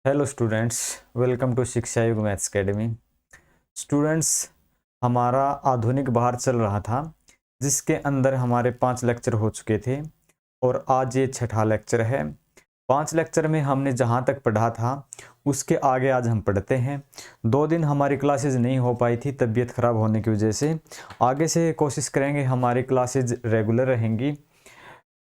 Hello students, welcome to शिक्षा युग maths academy. Students, हमारा आधुनिक भार चल रहा था जिसके अंदर हमारे 5 लेक्चर हो चुके थे और आज ये छठा लेक्चर है। 5 लेक्चर में हमने जहाँ तक पढ़ा था उसके आगे आज हम पढ़ते हैं। 2 दिन हमारी क्लासेज नहीं हो पाई थी तबीयत ख़राब होने की वजह से। आगे से कोशिश करेंगे हमारी क्लासेज रेगुलर रहेंगी।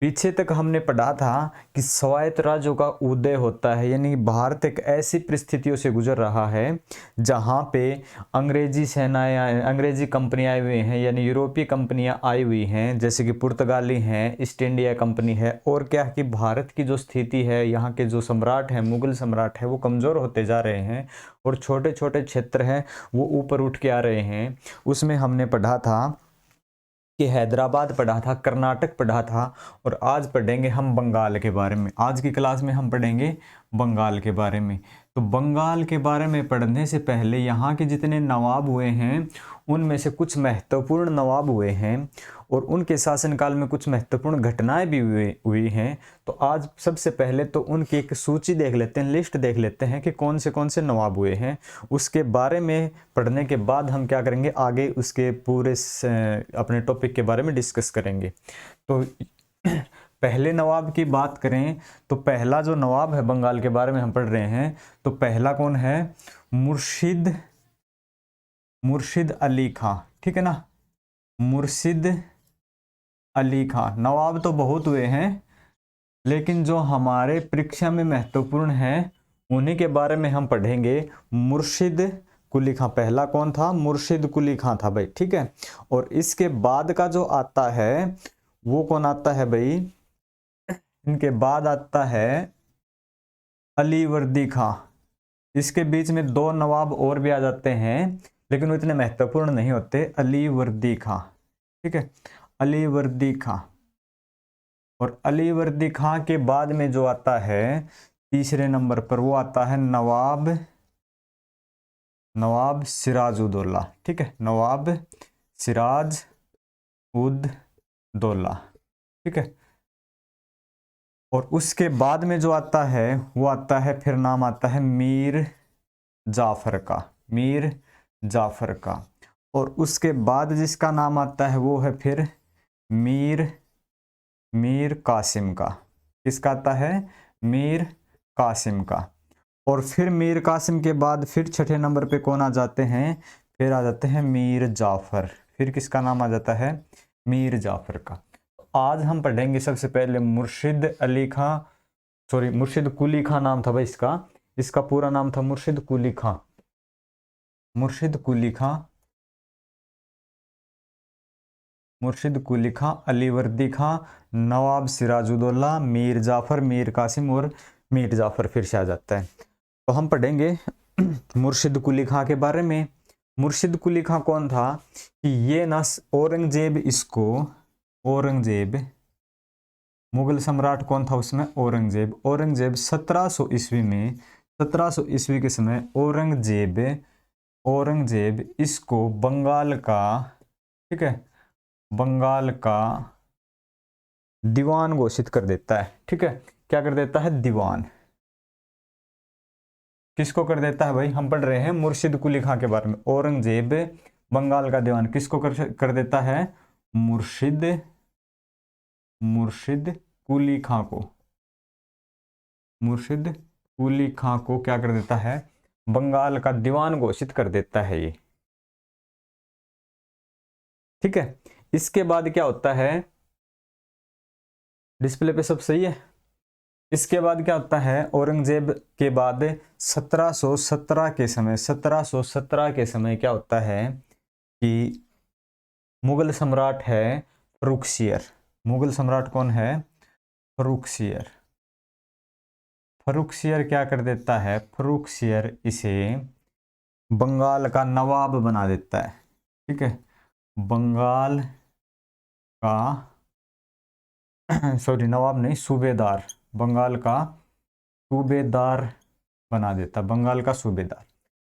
पीछे तक हमने पढ़ा था कि स्वायत्त राज्यों का उदय होता है, यानी भारत एक ऐसी परिस्थितियों से गुजर रहा है जहां पे अंग्रेजी सेनाएं, अंग्रेजी कंपनियां आई हुई हैं, यानी यूरोपीय कंपनियां आई हुई हैं, जैसे कि पुर्तगाली हैं, ईस्ट इंडिया कंपनी है। और क्या कि भारत की जो स्थिति है, यहाँ के जो सम्राट हैं, मुगल सम्राट है, वो कमज़ोर होते जा रहे हैं और छोटे छोटे क्षेत्र हैं वो ऊपर उठ के आ रहे हैं। उसमें हमने पढ़ा था कि हैदराबाद पढ़ा था, कर्नाटक पढ़ा था और आज पढ़ेंगे हम बंगाल के बारे में। आज की क्लास में हम पढ़ेंगे बंगाल के बारे में। तो बंगाल के बारे में पढ़ने से पहले यहाँ के जितने नवाब हुए हैं उनमें से कुछ महत्वपूर्ण नवाब हुए हैं और उनके शासनकाल में कुछ महत्वपूर्ण घटनाएं भी हुई हैं। तो आज सबसे पहले तो उनकी एक सूची देख लेते हैं, लिस्ट देख लेते हैं कि कौन से नवाब हुए हैं। उसके बारे में पढ़ने के बाद हम क्या करेंगे, आगे उसके पूरे अपने टॉपिक के बारे में डिस्कस करेंगे। तो पहले नवाब की बात करें तो पहला जो नवाब है बंगाल के बारे में हम पढ़ रहे हैं, तो पहला कौन है? मुर्शिद अली खां। ठीक है ना, मुर्शिद अली खां। नवाब तो बहुत हुए हैं लेकिन जो हमारे परीक्षा में महत्वपूर्ण है उन्हीं के बारे में हम पढ़ेंगे। मुर्शिद कुली खां पहला कौन था? मुर्शिद कुली खां था भाई। ठीक है, और इसके बाद का जो आता है वो कौन आता है भाई? इनके बाद आता है अली वर्दी खां। इसके बीच में 2 नवाब और भी आ जाते हैं लेकिन वो इतने महत्वपूर्ण नहीं होते। अली वर्दी खां, ठीक है, अली वर्दी खां। और अली वर्दी खां के बाद में जो आता है तीसरे नंबर पर, वो आता है नवाब सिराजुद्दौला। ठीक है, नवाब सिराज उद दौला। ठीक है, और उसके बाद में जो आता है वो आता है, फिर नाम आता है मीर जाफर का, मीर जाफर का। और उसके बाद जिसका नाम आता है वो है फिर मीर कासिम का। किसका आता है? मीर कासिम का। और फिर मीर कासिम के बाद फिर छठे नंबर पे कौन आ जाते हैं? फिर आ जाते हैं मीर जाफर। फिर किसका नाम आ जाता है? मीर जाफर का। आज हम पढ़ेंगे सबसे पहले मुर्शिद अली खां, सॉरी मुर्शिद कुली खां नाम था भाई इसका। इसका पूरा नाम था मुर्शिद कुली खां। मुर्शिद कुली खां, मुर्शिद कुली खां, अली वर्दी खां, नवाब सिराजुद्दौला, मीर जाफर, मीर कासिम और मीर जाफर फिर से आ जाता है। तो हम पढ़ेंगे मुर्शिद कुली खां के बारे में। मुर्शिद कुली खां कौन था कि ये ना औरंगजेब, इसको औरंगजेब, मुगल सम्राट कौन था उसमें? औरंगजेब। औरंगजेब 1700 ईस्वी में, 1700 ईस्वी के समय औरंगजेब इसको बंगाल का, ठीक है, बंगाल का दीवान घोषित कर देता है। ठीक है, क्या कर देता है? दीवान। किसको कर देता है भाई? हम पढ़ रहे हैं मुर्शिद कुली खां के बारे में। औरंगजेब बंगाल का दीवान किसको कर देता है? मुर्शिद कुली खां को, मुर्शिद कुली खां को क्या कर देता है? बंगाल का दीवान घोषित कर देता है ये। ठीक है, इसके बाद क्या होता है? डिस्प्ले पे सब सही है? इसके बाद क्या होता है? औरंगजेब के बाद 1717 के समय, 1717 के समय क्या होता है कि मुगल सम्राट है फर्रुखसियर। मुगल सम्राट कौन है? फर्रुखसियर। फर्रुखसियर क्या कर देता है? फर्रुखसियर इसे बंगाल का नवाब बना देता है। ठीक है, बंगाल का सॉरी नवाब नहीं, सूबेदार, बंगाल का सूबेदार बना देता, बंगाल का सूबेदार।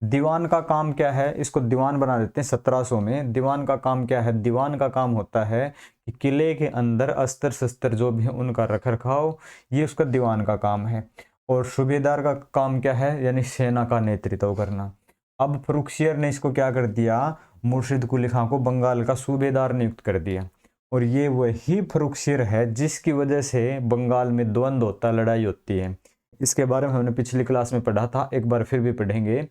दीवान का काम क्या है? इसको दीवान बना देते हैं 1700 में। दीवान का काम क्या है? दीवान का काम होता है कि किले के अंदर अस्त्र शस्त्र जो भी है उनका रख रखाव, ये उसका दीवान का काम है। और सूबेदार का काम क्या है, यानी सेना का नेतृत्व करना। अब फर्रुखसियर ने इसको क्या कर दिया, मुर्शिद कुली खां को बंगाल का सूबेदार नियुक्त कर दिया। और ये वही फर्रुखसियर है जिसकी वजह से बंगाल में द्वंद्व होता, लड़ाई होती है। इसके बारे में हमने पिछली क्लास में पढ़ा था, एक बार फिर भी पढ़ेंगे।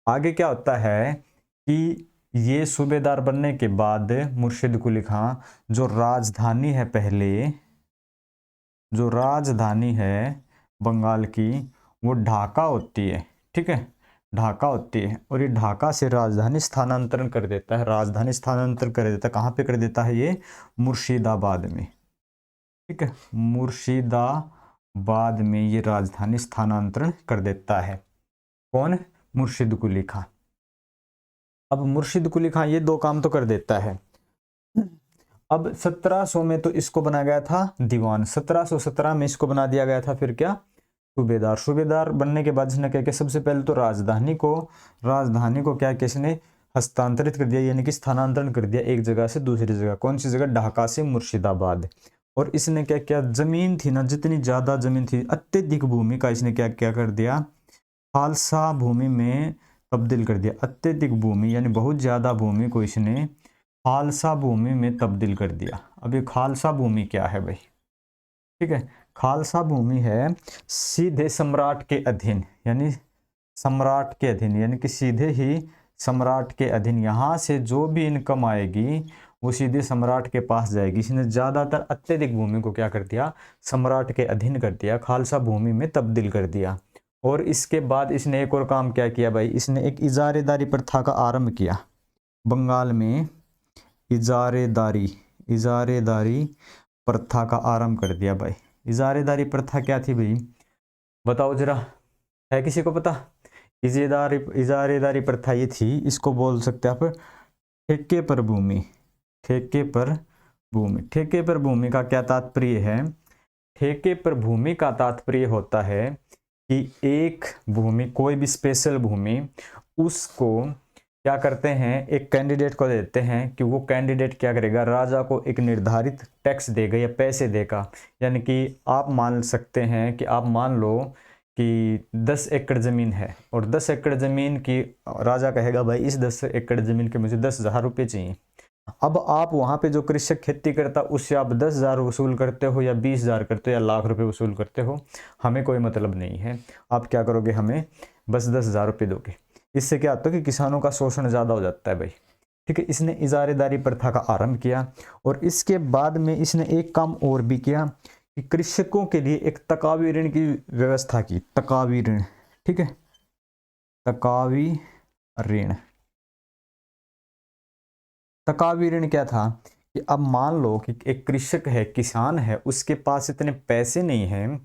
आगे क्या होता है कि ये सूबेदार बनने के बाद मुर्शिद कुली खां जो राजधानी है, पहले जो राजधानी है बंगाल की वो ढाका होती है, ठीक है, ढाका होती है। और ये ढाका से राजधानी स्थानांतरण कर देता है, राजधानी स्थानांतरण कर देता है। कहाँ पे कर देता है ये, मुर्शिदाबाद में, ठीक है, मुर्शिदाबाद में ये राजधानी स्थानांतरण कर देता है। कौन, मुर्शिद कुली खां। अब मुर्शिद कुली खां ये दो काम तो कर देता है। अब 1700 में तो इसको बनाया गया था दीवान, 1717 में इसको बना दिया गया था फिर क्या, सूबेदार। सूबेदार बनने के बाद इसने क्या किया, सबसे पहले तो राजधानी को क्या किसने हस्तांतरित कर दिया, यानी कि स्थानांतरण कर दिया एक जगह से दूसरी जगह। कौन सी जगह, ढाका से मुर्शिदाबाद। और इसने क्या किया, जमीन थी ना, जितनी ज्यादा जमीन थी, अत्यधिक भूमि का इसने क्या क्या कर दिया, खालसा भूमि में तब्दील कर दिया। अत्यधिक भूमि यानी बहुत ज्यादा भूमि को इसने खालसा भूमि में तब्दील कर दिया। अब ये खालसा भूमि क्या है भाई, ठीक है, खालसा भूमि है सीधे सम्राट के अधीन, यानी सम्राट के अधीन, यानी कि सीधे ही सम्राट के अधीन। यहाँ से जो भी इनकम आएगी वो सीधे सम्राट के पास जाएगी। इसने ज्यादातर अत्यधिक भूमि को क्या कर दिया, सम्राट के अधीन कर दिया, खालसा भूमि में तब्दील कर दिया। और इसके बाद इसने एक और काम क्या किया भाई, इसने एक इजारेदारी प्रथा का आरंभ किया बंगाल में। इजारेदारी प्रथा का आरंभ कर दिया भाई। इजारेदारी प्रथा क्या थी भाई, बताओ जरा, है किसी को पता? इजारेदारी प्रथा ये थी, इसको बोल सकते हैं आप ठेके पर भूमि। ठेके पर भूमि का क्या तात्पर्य है, ठेके पर भूमि का तात्पर्य होता है कि एक भूमि, कोई भी स्पेशल भूमि, उसको क्या करते हैं, एक कैंडिडेट को देते हैं कि वो कैंडिडेट क्या करेगा, राजा को एक निर्धारित टैक्स देगा या पैसे देगा। यानी कि आप मान सकते हैं कि आप मान लो कि 10 एकड़ ज़मीन है और 10 एकड़ ज़मीन की राजा कहेगा भाई इस 10 एकड़ ज़मीन के मुझे 10,000 रुपये चाहिए। अब आप वहाँ पे जो कृषक खेती करता उससे आप 10,000 वसूल करते हो या 20,000 करते हो या लाख रुपए वसूल करते हो, हमें कोई मतलब नहीं है। आप क्या करोगे, हमें बस 10,000 रुपये दोगे। इससे क्या होता है कि किसानों का शोषण ज़्यादा हो जाता है भाई, ठीक है। इसने इजारेदारी प्रथा का आरंभ किया। और इसके बाद में इसने एक काम और भी किया कि कृषकों के लिए एक तकावी ऋण की व्यवस्था की। तकावी ऋण, ठीक है, तकावी ऋण। तकावी ऋण क्या था कि अब मान लो कि एक कृषक है, किसान है, उसके पास इतने पैसे नहीं हैं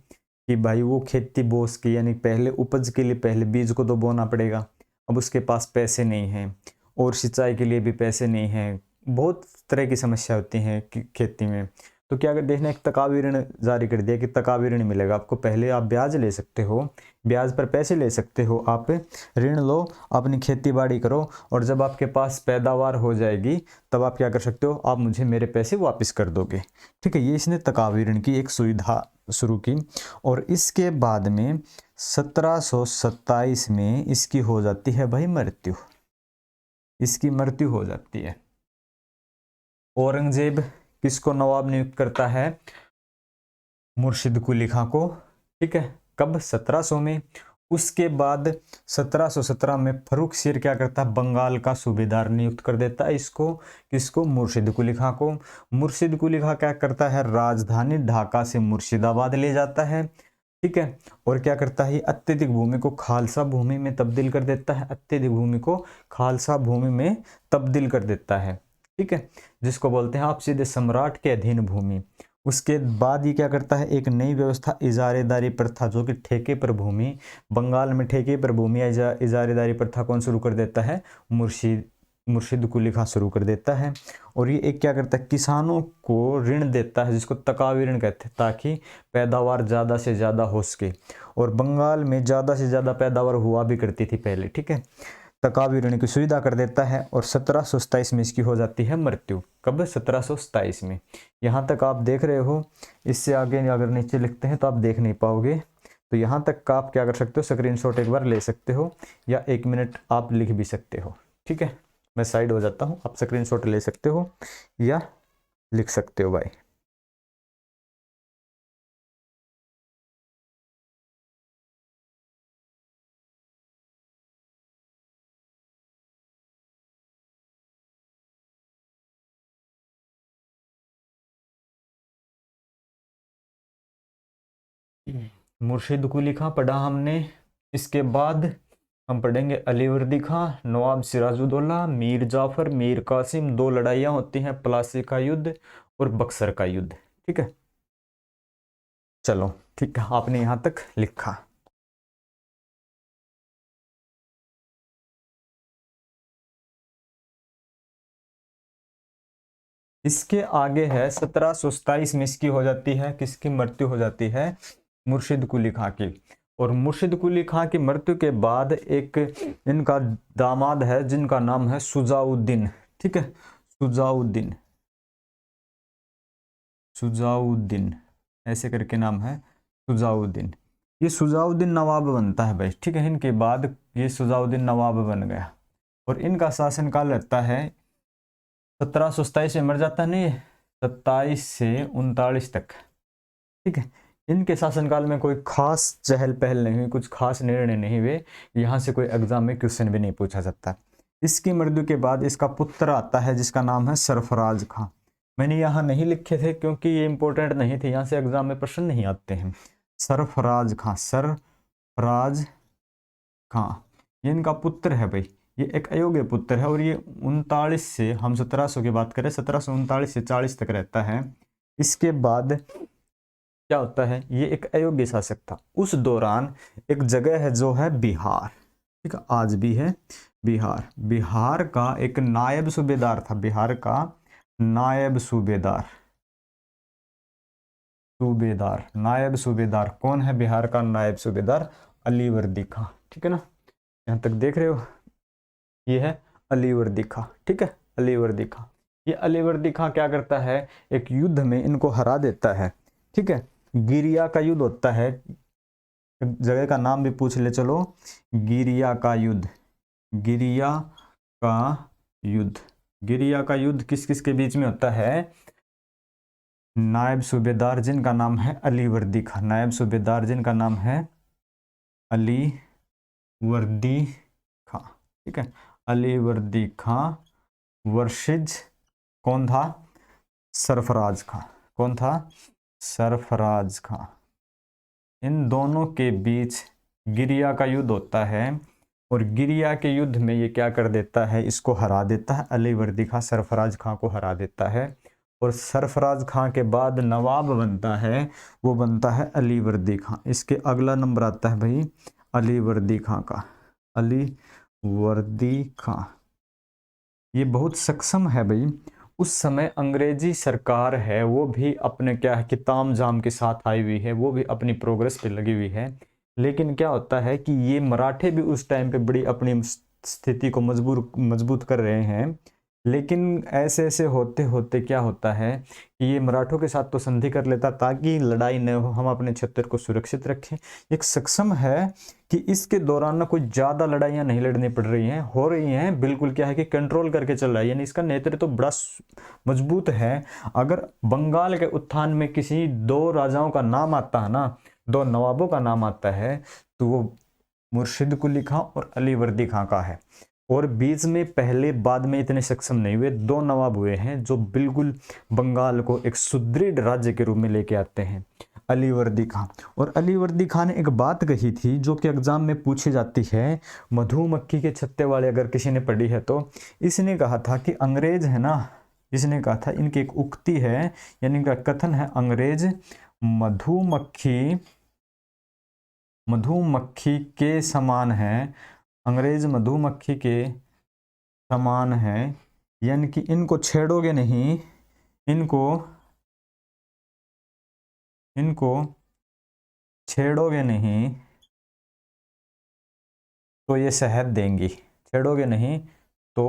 कि भाई वो खेती बो सके, यानी पहले उपज के लिए पहले बीज को तो बोना पड़ेगा। अब उसके पास पैसे नहीं हैं और सिंचाई के लिए भी पैसे नहीं हैं, बहुत तरह की समस्या होती हैं खेती में। तो क्या कर देखना, एक तकावी ऋण जारी कर दिया कि तकावी ऋण मिलेगा आपको। पहले आप ब्याज ले सकते हो, ब्याज पर पैसे ले सकते हो, आप ऋण लो, अपनी खेती बाड़ी करो, और जब आपके पास पैदावार हो जाएगी तब आप क्या कर सकते हो, आप मुझे मेरे पैसे वापस कर दोगे, ठीक है। ये इसने तकावी ऋण की एक सुविधा शुरू की। और इसके बाद में 1727 में इसकी हो जाती है भाई मृत्यु, इसकी मृत्यु हो जाती है। औरंगजेब किसको नवाब नियुक्त करता है, मुर्शिद कुली खां को, ठीक है, कब, 1700 में। उसके बाद 1717 में फर्रुखसियर क्या करता है, बंगाल का सूबेदार नियुक्त कर देता है इसको, किसको, मुर्शिद कुली खां को। मुर्शिद कुली खां क्या करता है, राजधानी ढाका से मुर्शिदाबाद ले जाता है, ठीक है। और क्या करता है, अत्यधिक भूमि को खालसा भूमि में तब्दील कर देता है, अत्यधिक भूमि को खालसा भूमि में तब्दील कर देता है, ठीक है, जिसको बोलते हैं आप सीधे सम्राट के अधीन भूमि। उसके बाद ये क्या करता है, एक नई व्यवस्था इजारेदारी प्रथा, जो कि ठेके पर भूमि, बंगाल में ठेके पर भूमि इजारेदारी प्रथा कौन शुरू कर देता है, मुर्शिद कुली खां शुरू कर देता है। और ये एक क्या करता है, किसानों को ऋण देता है, जिसको तकावी ऋण कहते हैं, ताकि पैदावार ज़्यादा से ज़्यादा हो सके। और बंगाल में ज़्यादा से ज़्यादा पैदावार हुआ भी करती थी पहले, ठीक है। तकावी ऋण की सुविधा कर देता है। और 1727 में इसकी हो जाती है मृत्यु। कब, 1727 में। यहाँ तक आप देख रहे हो, इससे आगे अगर नीचे लिखते हैं तो आप देख नहीं पाओगे। तो यहाँ तक का आप क्या कर सकते हो, स्क्रीनशॉट एक बार ले सकते हो या 1 मिनट आप लिख भी सकते हो। ठीक है, मैं साइड हो जाता हूँ, आप स्क्रीनशॉट ले सकते हो या लिख सकते हो भाई। मुर्शिद कुली खां पढ़ा हमने। इसके बाद हम पढ़ेंगे अलीवर्दी खां, नवाब सिराजुद्दौला, मीर जाफर, मीर कासिम। 2 लड़ाइयाँ होती हैं, प्लासी का युद्ध और बक्सर का युद्ध। ठीक है, चलो ठीक है, आपने यहाँ तक लिखा। इसके आगे है 1727 में इसकी हो जाती है, किसकी मृत्यु हो जाती है, मुर्शिद कुली खां की। और मुर्शिद कुली खां की मृत्यु के बाद एक इनका दामाद है जिनका नाम है सुजाउद्दीन। ठीक है, सुजाउद्दीन, सुजाउद्दीन ऐसे करके नाम है, सुजाउद्दीन। ये सुजाउद्दीन नवाब बनता है भाई। ठीक है, इनके बाद ये सुजाउद्दीन नवाब बन गया और इनका शासनकाल रहता है 1727 में मर जाता नहीं, 27 से 39 तक। ठीक है, इनके शासनकाल में कोई खास चहल पहल नहीं हुई, कुछ खास निर्णय नहीं हुए, यहाँ से कोई एग्जाम में क्वेश्चन भी नहीं पूछा जाता। इसकी मृत्यु के बाद इसका पुत्र आता है जिसका नाम है सरफराज खां। मैंने यहाँ नहीं लिखे थे क्योंकि ये इंपॉर्टेंट नहीं थे, यहाँ से एग्जाम में प्रश्न नहीं आते हैं। सरफराज खां, सरफराज खां ये इनका पुत्र है भाई। ये एक अयोग्य पुत्र है और ये 39 से, हम 1700 की बात करें, 1739 से 40 तक रहता है। इसके बाद क्या होता है, ये एक अयोग्य शासक था। उस दौरान एक जगह है जो है बिहार, ठीक है, आज भी है बिहार। बिहार का एक नायब सूबेदार था, बिहार का नायब सूबेदार, नायब सूबेदार कौन है बिहार का नायब सूबेदार, अलीवर्दी खां। ठीक है ना, यहां तक देख रहे हो, ये है अलीवर्दी खां। ठीक है, अलीवर्दी खां, ये अलीवर्दी खां क्या करता है, एक युद्ध में इनको हरा देता है। ठीक है, गिरिया का युद्ध होता है, जगह का नाम भी पूछ ले चलो, गिरिया का युद्ध, गिरिया का युद्ध। गिरिया का युद्ध किस किस के बीच में होता है, नायब सूबेदार जिनका नाम है अलीवर्दी खां, नायब सूबेदार जिनका नाम है अलीवर्दी खां। ठीक है, अलीवर्दी खां वर्सेज कौन था, सरफराज खां। कौन था, सरफराज खां। इन दोनों के बीच गिरिया का युद्ध होता है और गिरिया के युद्ध में ये क्या कर देता है, इसको हरा देता है, अलीवर्दी खां सरफराज खां को हरा देता है। और सरफराज खां के बाद नवाब बनता है, वो बनता है अलीवर्दी खां। इसके अगला नंबर आता है भाई अलीवर्दी खां का, अलीवर्दी खां। ये बहुत सक्षम है भाई। उस समय अंग्रेजी सरकार है वो भी अपने क्या है कि ताम झाम के साथ आई हुई है, वो भी अपनी प्रोग्रेस पे लगी हुई है। लेकिन क्या होता है कि ये मराठे भी उस टाइम पे बड़ी अपनी स्थिति को मजबूत कर रहे हैं। लेकिन ऐसे ऐसे होते होते क्या होता है कि ये मराठों के साथ तो संधि कर लेता ताकि लड़ाई न हो, हम अपने क्षेत्र को सुरक्षित रखें। एक सक्षम है कि इसके दौरान ना कोई ज्यादा लड़ाइयां नहीं लड़नी पड़ रही हैं, हो रही हैं बिल्कुल, क्या है कि कंट्रोल करके चल रहा है, यानी इसका नेतृत्व तो बड़ा मजबूत है। अगर बंगाल के उत्थान में किसी 2 राजाओं का नाम आता है ना, 2 नवाबों का नाम आता है, तो वो मुर्शिद कुली खां और अलीवर्दी खां का है। और बीच में पहले बाद में इतने सक्षम नहीं हुए, 2 नवाब हुए हैं जो बिल्कुल बंगाल को एक सुदृढ़ राज्य के रूप में लेके आते हैं, अलीवर्दी खां। और अलीवर्दी खां ने एक बात कही थी जो कि एग्जाम में पूछी जाती है, मधुमक्खी के छत्ते वाले अगर किसी ने पढ़ी है तो, इसने कहा था कि अंग्रेज है ना, इसने कहा था, इनकी एक उक्ति है यानी इनका कथन है, अंग्रेज मधुमक्खी के समान है, अंग्रेज मधुमक्खी के समान है, यानी कि इनको छेड़ोगे नहीं, इनको छेड़ोगे नहीं तो ये शहद देंगी, छेड़ोगे नहीं तो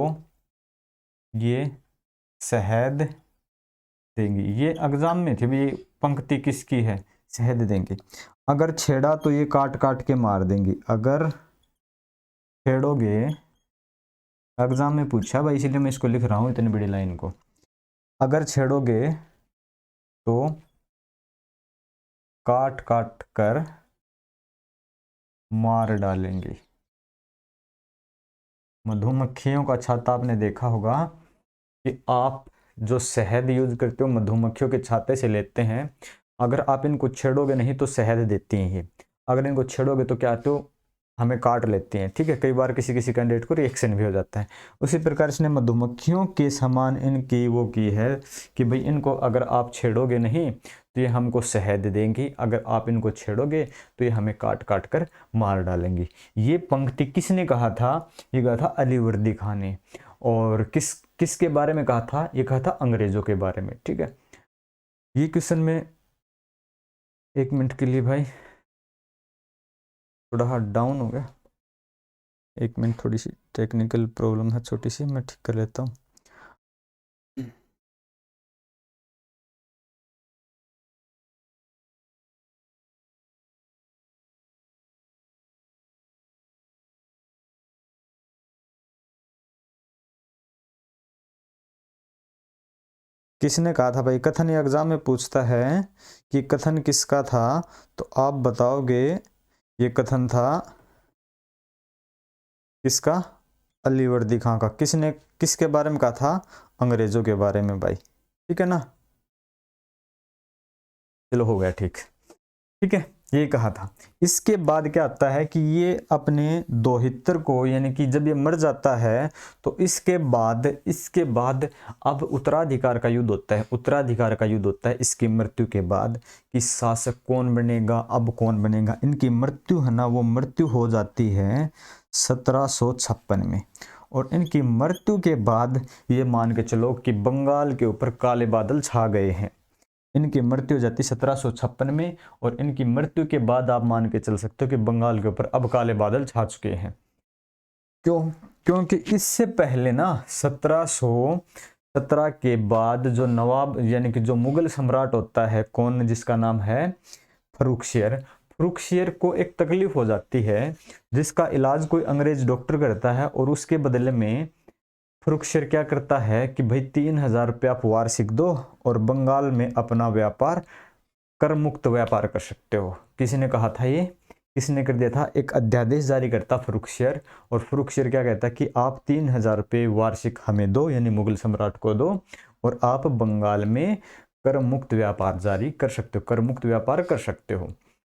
ये शहद देंगी। ये एग्जाम में थी, ये पंक्ति किसकी है, शहद देंगे। अगर छेड़ा तो ये काट काट के मार देंगी। अगर छेड़ोगे, एग्जाम में पूछा भाई, इसीलिए मैं इसको लिख रहा हूँ इतनी बड़ी लाइन को। अगर छेड़ोगे तो काट काट कर मार डालेंगे। मधुमक्खियों का छाता आपने देखा होगा कि आप जो शहद यूज करते हो मधुमक्खियों के छाते से लेते हैं। अगर आप इनको छेड़ोगे नहीं तो शहद देती हैं ये, अगर इनको छेड़ोगे तो क्या तो हमें काट लेती हैं। ठीक है, कई बार किसी किसी कैंडिडेट को रिएक्शन भी हो जाता है। उसी प्रकार इसने मधुमक्खियों के समान इनकी वो की है कि भाई इनको अगर आप छेड़ोगे नहीं तो ये हमको शहद देंगी, अगर आप इनको छेड़ोगे तो ये हमें काट काट कर मार डालेंगी। ये पंक्ति किसने कहा था? ये कहा था अलीवर्दी खान ने। और किसके बारे में कहा था? ये कहा था अंग्रेजों के बारे में। ठीक है, ये क्वेश्चन में 1 मिनट के लिए भाई थोड़ा हाथ डाउन हो गया। 1 मिनट, थोड़ी सी टेक्निकल प्रॉब्लम है छोटी सी, मैं ठीक कर लेता हूँ। किसने कहा था भाई? कथन ये एग्जाम में पूछता है कि कथन किसका था, तो आप बताओगे ये कथन था किसका? अलीवर्दी खां का। किसने किसके बारे में कहा था? अंग्रेजों के बारे में भाई। ठीक है ना, चलो हो गया ठीक। ठीक है, ये कहा था। इसके बाद क्या आता है कि ये अपने दोहित्र को, यानी कि जब ये मर जाता है तो इसके बाद अब उत्तराधिकार का युद्ध होता है। उत्तराधिकार का युद्ध होता है इसकी मृत्यु के बाद कि शासक कौन बनेगा, अब कौन बनेगा। इनकी मृत्यु है ना, वो मृत्यु हो जाती है 1756 में। और इनकी मृत्यु के बाद ये मान के चलो कि बंगाल के ऊपर काले बादल छा गए हैं। इनकी मृत्यु हो जाती 1756 में, और इनकी मृत्यु के बाद आप मान के चल सकते हो कि बंगाल के ऊपर अब काले बादल छा चुके हैं। क्यों? क्योंकि इससे पहले ना 1717 के बाद जो नवाब यानी कि जो मुगल सम्राट होता है, कौन, जिसका नाम है फर्रुखशियर। फर्रुखशियर को एक तकलीफ हो जाती है जिसका इलाज कोई अंग्रेज डॉक्टर करता है, और उसके बदले में फर्रुखशियर क्या करता है कि भाई 3000 रुपया आप वार्षिक दो और बंगाल में अपना व्यापार, कर मुक्त व्यापार कर सकते हो। किसी ने कहा था ये? किसने कर दिया था? एक अध्यादेश जारी करता फर्रुखशियर, और फर्रुखशियर क्या कहता कि आप 3000 रुपये वार्षिक हमें दो, यानी मुगल सम्राट को दो, और आप बंगाल में कर मुक्त व्यापार जारी कर सकते हो, कर मुक्त व्यापार कर सकते हो।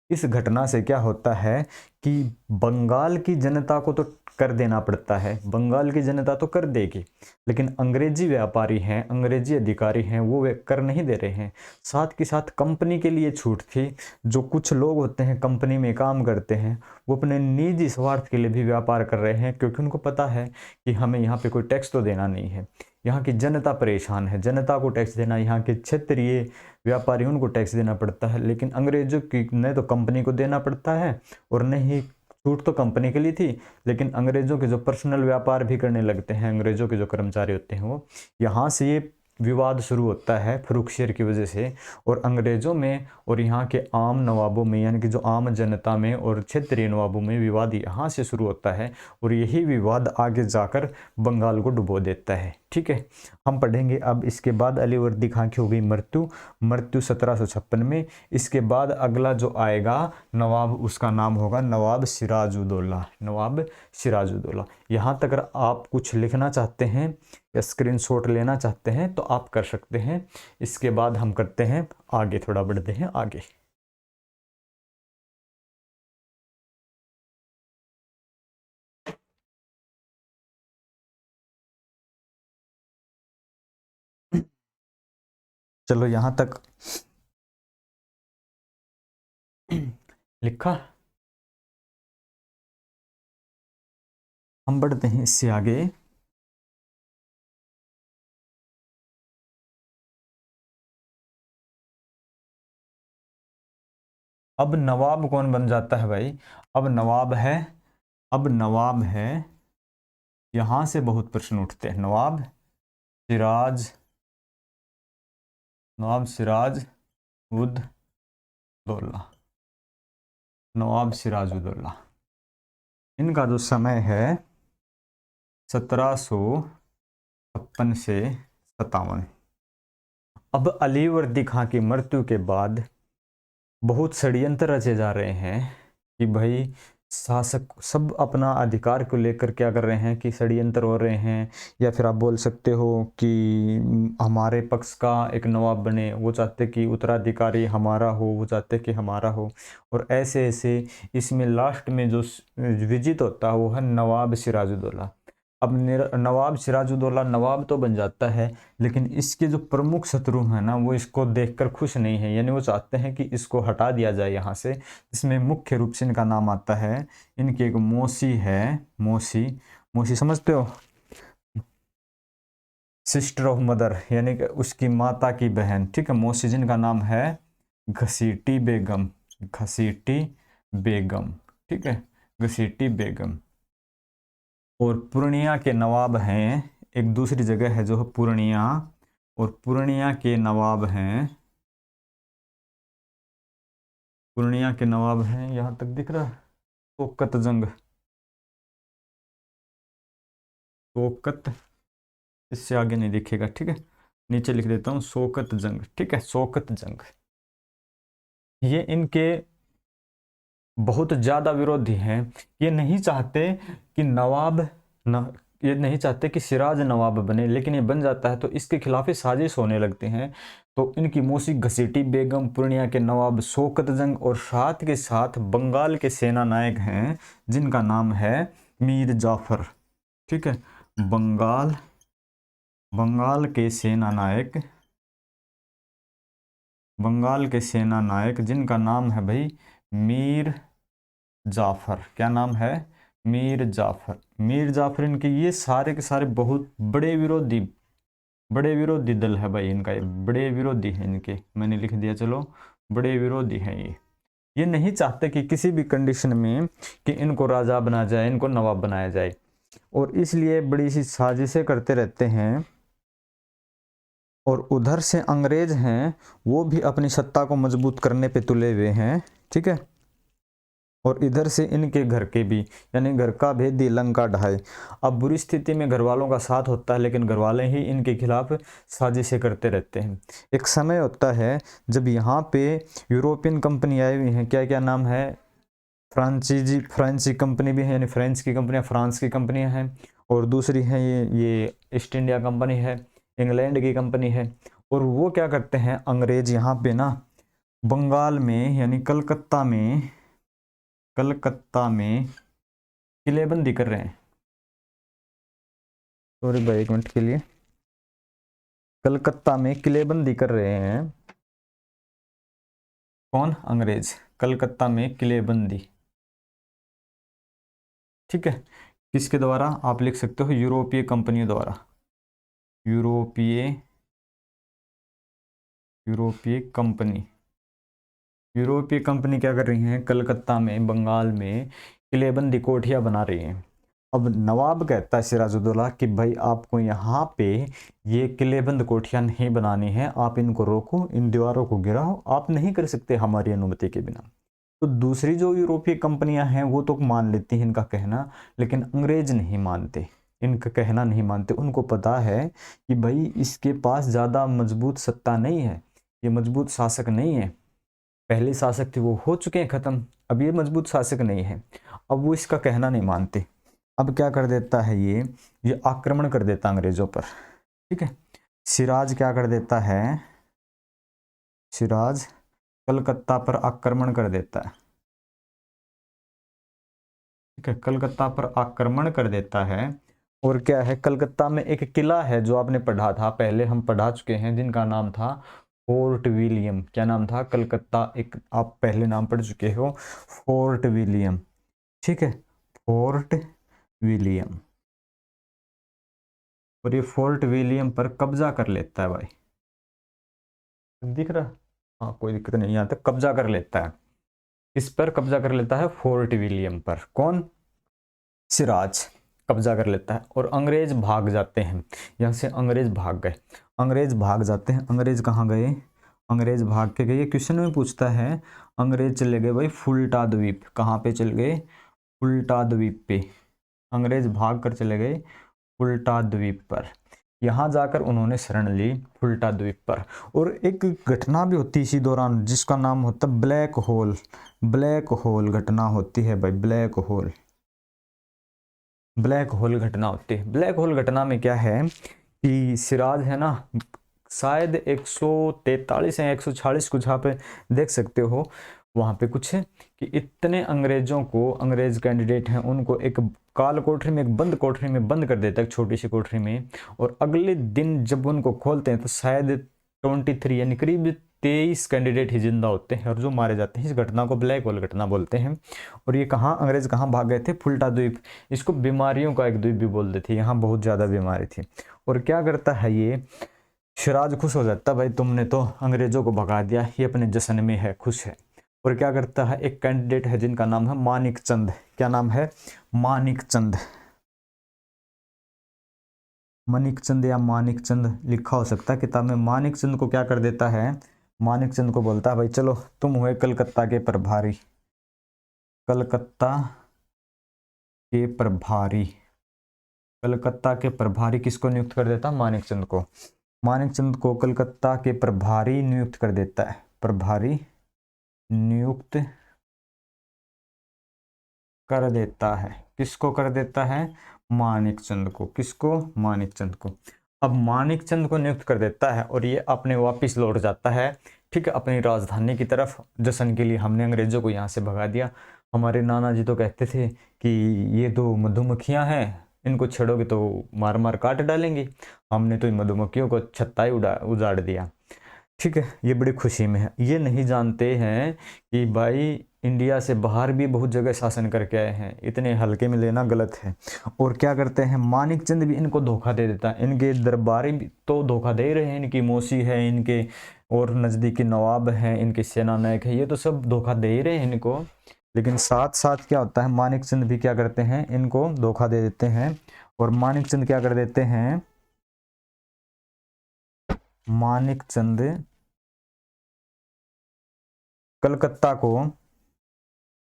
इस घटना से क्या होता है कि बंगाल की जनता को तो कर देना पड़ता है, बंगाल की जनता तो कर देगी, लेकिन अंग्रेजी व्यापारी हैं, अंग्रेजी अधिकारी हैं, वो वे कर नहीं दे रहे हैं। साथ के साथ कंपनी के लिए छूट थी। जो कुछ लोग होते हैं कंपनी में काम करते हैं, वो अपने निजी स्वार्थ के लिए भी व्यापार कर रहे हैं, क्योंकि उनको पता है कि हमें यहाँ पे कोई टैक्स तो देना नहीं है। यहाँ की जनता परेशान है, जनता को टैक्स देना, यहाँ के क्षेत्रीय व्यापारी उनको टैक्स देना पड़ता है, लेकिन अंग्रेजों की न तो कंपनी को देना पड़ता है और न ही छूट तो कंपनी के लिए थी, लेकिन अंग्रेजों के जो पर्सनल व्यापार भी करने लगते हैं, अंग्रेजों के जो कर्मचारी होते हैं वो, यहाँ से ये विवाद शुरू होता है फर्रुखशियर की वजह से। और अंग्रेजों में और यहाँ के आम नवाबों में, यानी कि जो आम जनता में और क्षेत्रीय नवाबों में विवाद यहाँ से शुरू होता है, और यही विवाद आगे जाकर बंगाल को डुबो देता है। ठीक है, हम पढ़ेंगे अब इसके बाद अलीवर्दी खां की हो गई मृत्यु, मृत्यु 1756 में। इसके बाद अगला जो आएगा नवाब, उसका नाम होगा नवाब सिराजुद्दौला। नवाब सिराजुद्दौला। यहाँ तक अगर आप कुछ लिखना चाहते हैं या स्क्रीनशॉट लेना चाहते हैं तो आप कर सकते हैं। इसके बाद हम करते हैं आगे, थोड़ा बढ़ते हैं आगे। चलो यहाँ तक लिखा, हम बढ़ते हैं इससे आगे। अब नवाब कौन बन जाता है भाई? अब नवाब है, अब नवाब है, यहां से बहुत प्रश्न उठते हैं। सिराज नवाब सिराज उद सिराजुद्दौला, नवाब सिराजुद्दौला। इनका जो समय है 1756 से 57। अब अलीवर्दी खां की मृत्यु के बाद बहुत षड्यंत्र रचे जा रहे हैं कि भाई शासक सब अपना अधिकार को लेकर क्या कर रहे हैं कि षड्यंत्र हो रहे हैं, या फिर आप बोल सकते हो कि हमारे पक्ष का एक नवाब बने, वो चाहते कि उत्तराधिकारी हमारा हो, वो चाहते कि हमारा हो। और ऐसे ऐसे इसमें लास्ट में जो विजित होता है वो है नवाब सिराजुद्दौला। अब नवाब सिराजुद्दौला नवाब तो बन जाता है, लेकिन इसके जो प्रमुख शत्रु हैं ना वो इसको देखकर खुश नहीं है, यानी वो चाहते हैं कि इसको हटा दिया जाए यहाँ से। जिसमें मुख्य रूप से इनका नाम आता है, इनकी एक मौसी है, मौसी, मौसी समझते हो, सिस्टर ऑफ मदर, यानी कि उसकी माता की बहन, ठीक है, मौसी, जिनका नाम है घसीटी बेगम, घसीटी बेगम, ठीक है, घसीटी बेगम। और पूर्णिया के नवाब हैं, एक दूसरी जगह है जो है पूर्णिया, और पूर्णिया के नवाब हैं, पूर्णिया के नवाब हैं, यहां तक दिख रहा है शौकत जंग, शौकत, इससे आगे नहीं दिखेगा, ठीक है, नीचे लिख देता हूं शौकत जंग, ठीक है, शौकत जंग। ये इनके बहुत ज़्यादा विरोधी हैं। ये नहीं चाहते कि नवाब न, ये नहीं चाहते कि सिराज नवाब बने, लेकिन ये बन जाता है तो इसके खिलाफ ही साजिश होने लगते हैं। तो इनकी मौसी घसीटी बेगम, पूर्णिया के नवाब शौकत जंग, और साथ के साथ बंगाल के सेना नायक हैं जिनका नाम है मीर जाफर, ठीक है, बंगाल, बंगाल के सेना नायक, बंगाल के सेना नायक जिनका नाम है भाई मीर जाफर। क्या नाम है? मीर जाफर। मीर जाफर इनके ये सारे के सारे बहुत बड़े विरोधी, बड़े विरोधी दल है भाई इनका, ये बड़े विरोधी है इनके, मैंने लिख दिया, चलो बड़े विरोधी हैं ये नहीं चाहते कि किसी भी कंडीशन में कि इनको राजा बना जाए, इनको नवाब बनाया जाए, और इसलिए बड़ी सी साजिशें करते रहते हैं। और उधर से अंग्रेज हैं वो भी अपनी सत्ता को मजबूत करने पे तुले हुए हैं, ठीक है, और इधर से इनके घर के भी, यानी घर का भेदी लंका ढाए। अब बुरी स्थिति में घर वालों का साथ होता है, लेकिन घर वाले ही इनके खिलाफ साजिशें करते रहते हैं। एक समय होता है जब यहाँ पे यूरोपियन कंपनी आई हुई हैं, क्या क्या नाम है, फ्रांसीजी, फ्रेंच कंपनी भी है, यानी फ्रेंच की कंपनियाँ, फ्रांस की कंपनियाँ हैं, और दूसरी है ये ईस्ट इंडिया कंपनी है, इंग्लैंड की कंपनी है। और वो क्या करते हैं अंग्रेज यहाँ पे ना बंगाल में, यानी कलकत्ता में, कलकत्ता में किलेबंदी कर रहे हैं। सॉरी भाई, एक मिनट के लिए, कलकत्ता में किलेबंदी कर रहे हैं। कौन? अंग्रेज, कलकत्ता में किलेबंदी, ठीक है, किसके द्वारा? आप लिख सकते हो यूरोपीय कंपनियों द्वारा, यूरोपीय, यूरोपीय कंपनी, यूरोपीय कंपनी क्या कर रही हैं कलकत्ता में, बंगाल में किलेबंदी कोठियां बना रही हैं। अब नवाब कहता है सिराजुद्दौला कि भाई आपको यहाँ पे ये किलेबंद कोठियां नहीं बनानी है, आप इनको रोको, इन दीवारों को गिराओ, आप नहीं कर सकते हमारी अनुमति के बिना। तो दूसरी जो यूरोपीय कंपनियां हैं वो तो मान लेती हैं इनका कहना, लेकिन अंग्रेज नहीं मानते, इनका कहना नहीं मानते। उनको पता है कि भाई इसके पास ज़्यादा मजबूत सत्ता नहीं है, ये मजबूत शासक नहीं है, पहले शासक थे वो हो चुके हैं खत्म, अब ये मजबूत शासक नहीं है। अब वो इसका कहना नहीं मानते। अब क्या कर देता है ये आक्रमण कर देता अंग्रेजों पर, ठीक है। सिराज क्या कर देता है, सिराज कलकत्ता पर आक्रमण कर देता है, ठीक है, कलकत्ता पर आक्रमण कर देता है। और क्या है, कलकत्ता में एक किला है जो आपने पढ़ा था, पहले हम पढ़ा चुके हैं, जिनका नाम था फोर्ट विलियम। क्या नाम था? कलकत्ता एक आप पहले नाम पढ़ चुके हो, फोर्ट विलियम, ठीक है, फोर्ट विलियम। और ये फोर्ट विलियम पर कब्जा कर लेता है भाई, दिख रहा? हाँ कोई दिक्कत नहीं, यहाँ तक कब्जा कर लेता है। इस पर कब्जा कर लेता है फोर्ट विलियम पर, कौन? सिराज कब्जा कर लेता है। और अंग्रेज भाग जाते हैं यहाँ से, अंग्रेज भाग गए, अंग्रेज भाग जाते हैं। अंग्रेज कहाँ गए? अंग्रेज भाग के गए। क्वेश्चन में पूछता है अंग्रेज चले गए भाई फुल्टा द्वीप। कहाँ पे चल गए? फुल्टा द्वीप पे। अंग्रेज भाग कर चले गए फुल्टा द्वीप पर। यहाँ जाकर उन्होंने शरण ली फुल्टा द्वीप पर। और एक घटना भी होती है इसी दौरान जिसका नाम होता है ब्लैक होल। ब्लैक होल घटना होती है भाई, ब्लैक होल। ब्लैक होल घटना होती है। ब्लैक होल घटना में क्या है कि सिराज है ना, शायद 143 या 140 कुछ आप देख सकते हो वहाँ पे कुछ है कि इतने अंग्रेजों को, अंग्रेज कैंडिडेट हैं उनको एक काल कोठरी में, एक बंद कोठरी में बंद कर देता है, एक छोटी सी कोठरी में। और अगले दिन जब उनको खोलते हैं तो शायद 23 यानी करीब 23 कैंडिडेट ही जिंदा होते हैं और जो मारे जाते हैं। इस घटना को ब्लैक होल घटना बोलते हैं। और ये कहाँ, अंग्रेज कहाँ भाग गए थे? फुल्टा द्वीप। इसको बीमारियों का एक द्वीप भी बोलते थे, यहाँ बहुत ज़्यादा बीमारी थी। और क्या करता है ये, सिराज खुश हो जाता, भाई तुमने तो अंग्रेजों को भगा दिया, ये अपने जश्न में है, खुश है। और क्या करता है, एक कैंडिडेट है जिनका नाम है मानिक चंद। क्या नाम है? मानिक चंद। मनिक चंद या मानिक चंद लिखा हो सकता है किताब में। मानिक चंद को क्या कर देता है? मानिक चंद को बोलता है भाई चलो तुम हुए कलकत्ता के प्रभारी। कलकत्ता के प्रभारी। कलकत्ता के प्रभारी किसको नियुक्त कर देता? मानिक चंद को। मानिक चंद को कलकत्ता के प्रभारी नियुक्त कर देता है। प्रभारी नियुक्त कर देता है। किसको कर देता है? मानिक चंद को। किसको? मानिक चंद को। अब मानिक चंद को नियुक्त कर देता है और ये अपने वापिस लौट जाता है, ठीक है, अपनी राजधानी की तरफ। जश्न के लिए हमने अंग्रेजों को यहाँ से भगा दिया। हमारे नाना जी तो कहते थे कि ये तो मधुमक्खियाँ हैं, इनको छेड़ोगे तो मार मार काट डालेंगी। हमने तो इन मधुमक्खियों को छत्ता ही उजाड़ दिया, ठीक है। ये बड़ी खुशी में है। ये नहीं जानते हैं कि भाई इंडिया से बाहर भी बहुत जगह शासन करके आए हैं, इतने हल्के में लेना गलत है। और क्या करते हैं, मानिक चंद भी इनको धोखा दे देता है। इनके दरबारी भी तो धोखा दे रहे हैं, इनकी मौसी है, इनके और नज़दीकी नवाब हैं, इनके सेना नायक है, ये तो सब धोखा दे ही रहे हैं इनको। लेकिन साथ साथ क्या होता है, मानिक चंद भी क्या करते हैं, इनको धोखा दे देते हैं। और मानिक चंद क्या कर देते हैं, मानिक चंद कलकत्ता को,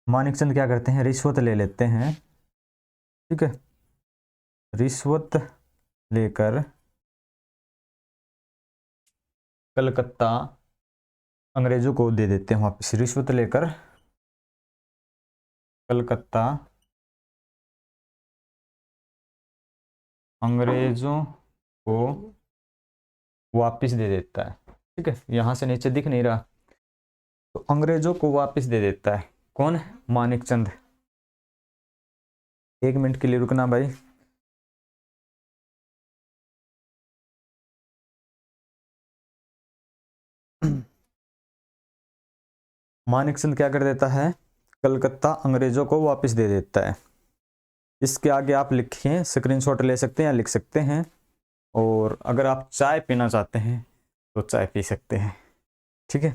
मानिक चंद क्या करते हैं, रिश्वत ले लेते हैं, ठीक है। रिश्वत लेकर कलकत्ता अंग्रेजों को दे देते हैं वापस। रिश्वत लेकर कलकत्ता अंग्रेजों को वापस दे देता है, ठीक है। यहां से नीचे दिख नहीं रहा, तो अंग्रेजों को वापस दे देता है कौन? मानिक चंद। 1 मिनट के लिए रुकना भाई। मानिक चंद क्या कर देता है, कलकत्ता अंग्रेजों को वापस दे देता है। इसके आगे आप लिखिए, स्क्रीनशॉट ले सकते हैं या लिख सकते हैं। और अगर आप चाय पीना चाहते हैं तो चाय पी सकते हैं, ठीक है।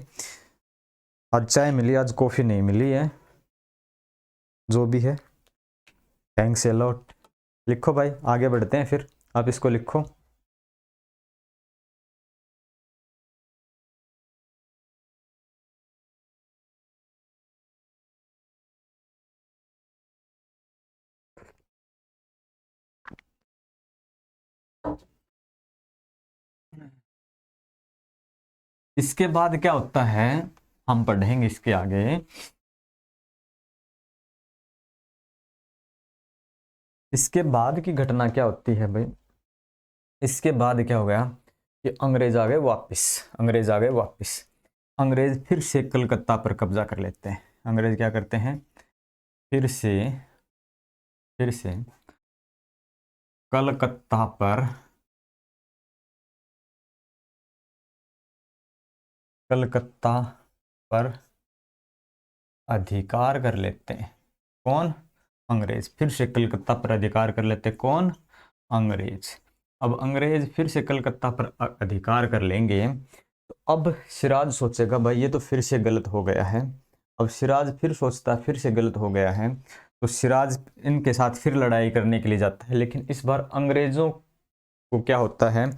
आज चाय मिली, आज कॉफ़ी नहीं मिली है, जो भी है थैंक्स ए लॉट। लिखो भाई, आगे बढ़ते हैं फिर। आप इसको लिखो। इसके बाद क्या होता है हम पढ़ेंगे इसके आगे। इसके बाद की घटना क्या होती है भाई, इसके बाद क्या हो गया कि अंग्रेज आ गए वापस। अंग्रेज आ गए वापस। अंग्रेज फिर से कलकत्ता पर कब्जा कर लेते हैं। अंग्रेज क्या करते हैं, फिर से कलकत्ता पर, कलकत्ता पर अधिकार कर लेते हैं। कौन? अंग्रेज। फिर से कलकत्ता पर अधिकार कर लेते हैं। कौन? अंग्रेज। अब अंग्रेज फिर से कलकत्ता पर अधिकार कर लेंगे तो अब सिराज सोचेगा भाई ये तो फिर से गलत हो गया है। अब सिराज फिर सोचता फिर से गलत हो गया है, तो सिराज इनके साथ फिर लड़ाई करने के लिए जाता है। लेकिन इस बार अंग्रेजों को क्या होता है,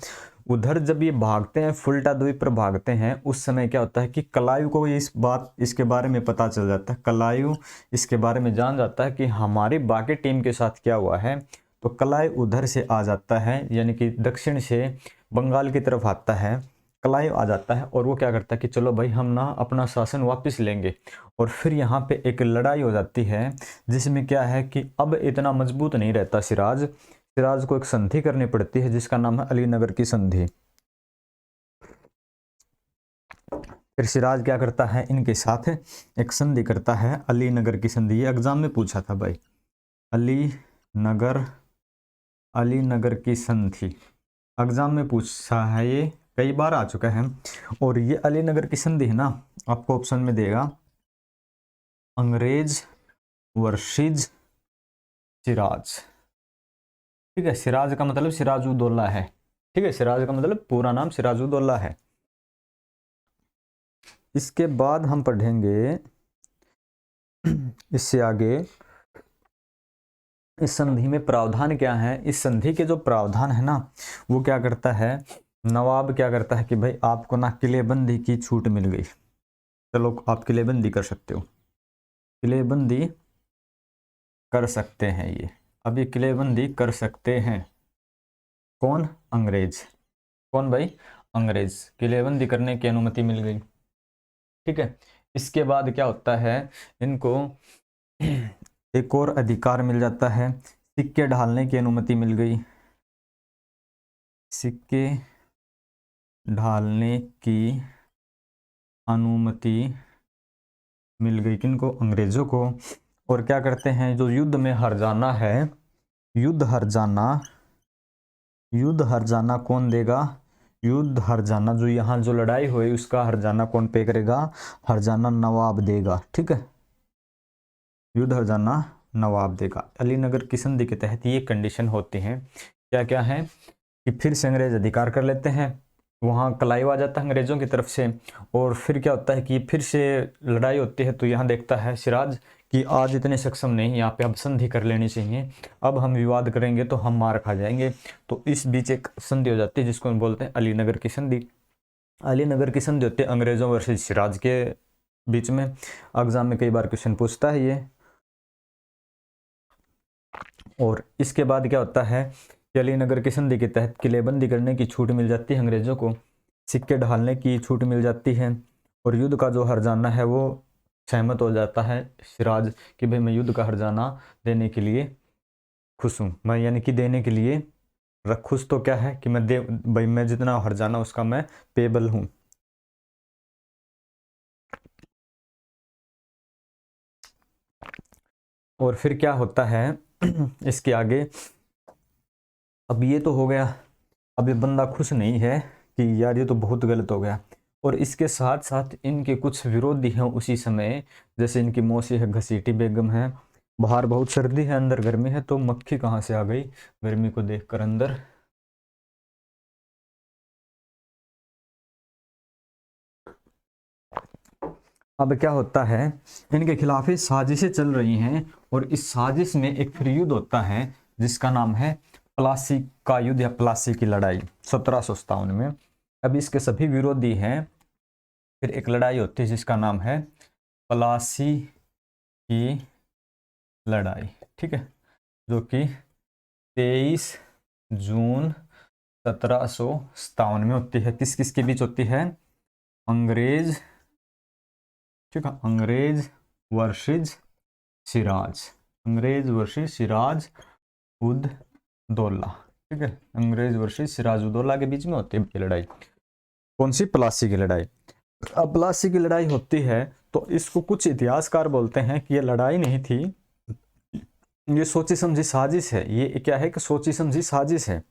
उधर जब ये भागते हैं फुल्टा द्वीप पर भागते हैं, उस समय क्या होता है कि कलायु को इसके बारे में पता चल जाता है, कलायु इसके बारे में जान जाता है कि हमारी बाकी टीम के साथ क्या हुआ है। तो कलायु उधर से आ जाता है, यानी कि दक्षिण से बंगाल की तरफ आता है, कलायु आ जाता है और वो क्या करता है कि चलो भाई हम ना अपना शासन वापस लेंगे। और फिर यहाँ पे एक लड़ाई हो जाती है, जिसमें क्या है कि अब इतना मजबूत नहीं रहता सिराज को एक संधि करनी पड़ती है जिसका नाम है अलीनगर की संधि। फिर सिराज क्या करता है, इनके साथ एक संधि करता है, अलीनगर की संधि। ये एग्जाम में पूछा था भाई, अलीनगर की संधि एग्जाम में पूछा है, ये कई बार आ चुका है। और ये अलीनगर की संधि है ना, आपको ऑप्शन में देगा अंग्रेज वर्सेस सिराज। ठीक है, सिराज का मतलब सिराजुद्दौला है। ठीक है, सिराज का मतलब पूरा नाम सिराजुद्दौला है। इसके बाद हम पढ़ेंगे इससे आगे इस संधि में प्रावधान क्या है। इस संधि के जो प्रावधान है ना, वो क्या करता है, नवाब क्या करता है कि भाई आपको ना किलेबंदी की छूट मिल गई, चलो आप किलेबंदी कर सकते हो, किलेबंदी कर सकते हैं। ये अभी किलेबंदी कर सकते हैं कौन, अंग्रेज। कौन भाई, अंग्रेज। किलेबंदी करने की अनुमति मिल गई। ठीक है, इसके बाद क्या होता है, इनको एक और अधिकार मिल जाता है, सिक्के ढालने की अनुमति मिल गई। सिक्के ढालने की अनुमति मिल गई किनको, अंग्रेजों को। और क्या करते हैं, जो युद्ध में हर जाना है, युद्ध हर जाना कौन देगा, युद्ध हर जाना, जो यहाँ जो लड़ाई हुई उसका हर जाना कौन पे करेगा, हर जाना नवाब देगा। ठीक है, युद्ध हर जाना नवाब देगा। अलीनगर की संधि के तहत ये कंडीशन होती हैं, क्या क्या है कि फिर से अंग्रेज अधिकार कर लेते हैं, वहाँ कलायु आ जाता है अंग्रेजों की तरफ से। और फिर क्या होता है कि फिर से लड़ाई होती है, तो यहाँ देखता है सिराज कि आज इतने सक्षम नहीं, यहाँ पे अब संधि कर लेनी चाहिए, अब हम विवाद करेंगे तो हम मार खा जाएंगे। तो इस बीच एक संधि हो जाती है जिसको हम बोलते हैं अलीनगर की संधि। अलीनगर की संधि होती है अंग्रेजों वर्सेस सिराज के बीच में। एग्जाम में कई बार क्वेश्चन पूछता है ये। और इसके बाद क्या होता है, अलीनगर की संधि के तहत किलेबंदी करने की छूट मिल जाती है अंग्रेजों को, सिक्के ढालने की छूट मिल जाती है, और युद्ध का जो हर्जाना है वो सहमत हो जाता है सिराज कि भाई मैं युद्ध का हर्जाना देने के लिए खुश हूँ, मैं यानी कि देने के लिए खुश तो क्या है कि मैं दे भाई मैं जितना हर्जाना उसका मैं पेबल हूँ। और फिर क्या होता है इसके आगे, अब ये तो हो गया, अब ये बंदा खुश नहीं है कि यार ये तो बहुत गलत हो गया। और इसके साथ साथ इनके कुछ विरोधी हैं उसी समय, जैसे इनकी मौसी है घसीटी बेगम है, बाहर बहुत सर्दी है अंदर गर्मी है, तो मक्खी कहाँ से आ गई गर्मी को देखकर अंदर। अब क्या होता है, इनके खिलाफ ही साजिशें चल रही हैं, और इस साजिश में एक फिर युद्ध होता है जिसका नाम है प्लासी का युद्ध या प्लासी की लड़ाई 1757 में। अब इसके सभी विरोधी हैं, फिर एक लड़ाई होती है जिसका नाम है प्लासी की लड़ाई। ठीक है, जो कि 23 जून 1757 में होती है। किस किस के बीच होती है, अंग्रेज, ठीक है, अंग्रेज वर्सेस सिराज, अंग्रेज वर्सेस सिराज उद दौला। ठीक है, अंग्रेज वर्सेस सिराज उद दौला के बीच में होती है ये लड़ाई। कौन सी, प्लासी की लड़ाई। अब प्लासी की लड़ाई होती है तो इसको कुछ इतिहासकार बोलते हैं कि ये लड़ाई नहीं थी, ये सोची समझी साजिश है। ये क्या है कि सोची समझी साजिश है,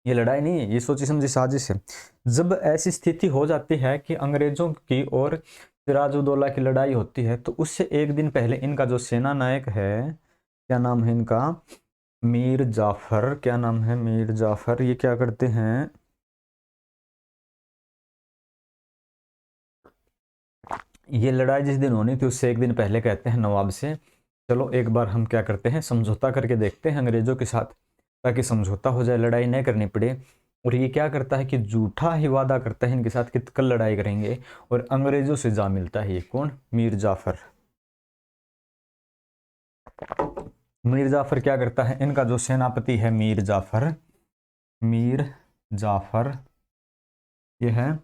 ये लड़ाई नहीं है, ये सोची समझी साजिश है। जब ऐसी स्थिति हो जाती है कि अंग्रेजों की और सिराजुद्दौला की लड़ाई होती है, तो उससे एक दिन पहले इनका जो सेना नायक है, क्या नाम है इनका, मीर जाफर, क्या नाम है, मीर जाफर, ये क्या करते हैं, ये लड़ाई जिस दिन होनी थी उससे एक दिन पहले कहते हैं नवाब से, चलो एक बार हम क्या करते हैं समझौता करके देखते हैं अंग्रेजों के साथ, ताकि समझौता हो जाए, लड़ाई नहीं करनी पड़े। और ये क्या करता है कि झूठा ही वादा करता है इनके साथ कि कल लड़ाई करेंगे, और अंग्रेजों से जा मिलता है। ये कौन? मीर जाफर। मीर जाफर क्या करता है, इनका जो सेनापति है मीर जाफर, मीर जाफर ये है,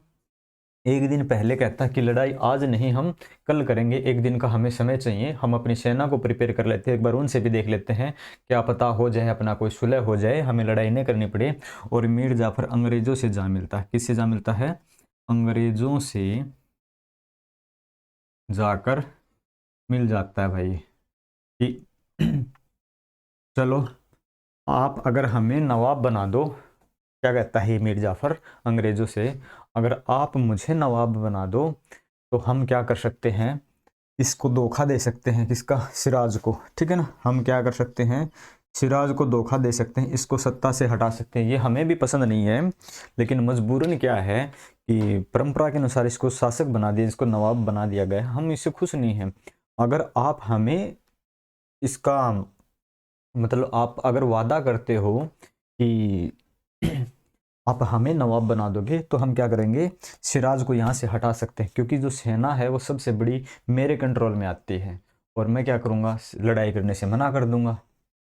एक दिन पहले कहता है कि लड़ाई आज नहीं, हम कल करेंगे, एक दिन का हमें समय चाहिए, हम अपनी सेना को प्रिपेयर कर लेते हैं, एक बार उनसे भी देख लेते हैं, क्या पता हो जाए अपना कोई सुलह हो जाए, हमें लड़ाई नहीं करनी पड़े। और मीर जाफर अंग्रेजों से जा मिलता है। किससे जा मिलता है? अंग्रेजों से जाकर मिल जाता है भाई कि चलो आप अगर हमें नवाब बना दो। क्या कहता है मीर जाफर अंग्रेजों से, अगर आप मुझे नवाब बना दो तो हम क्या कर सकते हैं, इसको धोखा दे सकते हैं, किसका? सिराज को। ठीक है ना, हम क्या कर सकते हैं, सिराज को धोखा दे सकते हैं, इसको सत्ता से हटा सकते हैं। ये हमें भी पसंद नहीं है, लेकिन मजबूरन क्या है कि परंपरा के अनुसार इसको शासक बना दिया, इसको नवाब बना दिया गया, हम इससे खुश नहीं हैं। अगर आप हमें इसका मतलब आप अगर वादा करते हो कि आप हमें नवाब बना दोगे तो हम क्या करेंगे, सिराज को यहाँ से हटा सकते हैं, क्योंकि जो सेना है वो सबसे बड़ी मेरे कंट्रोल में आती है, और मैं क्या करूँगा, लड़ाई करने से मना कर दूंगा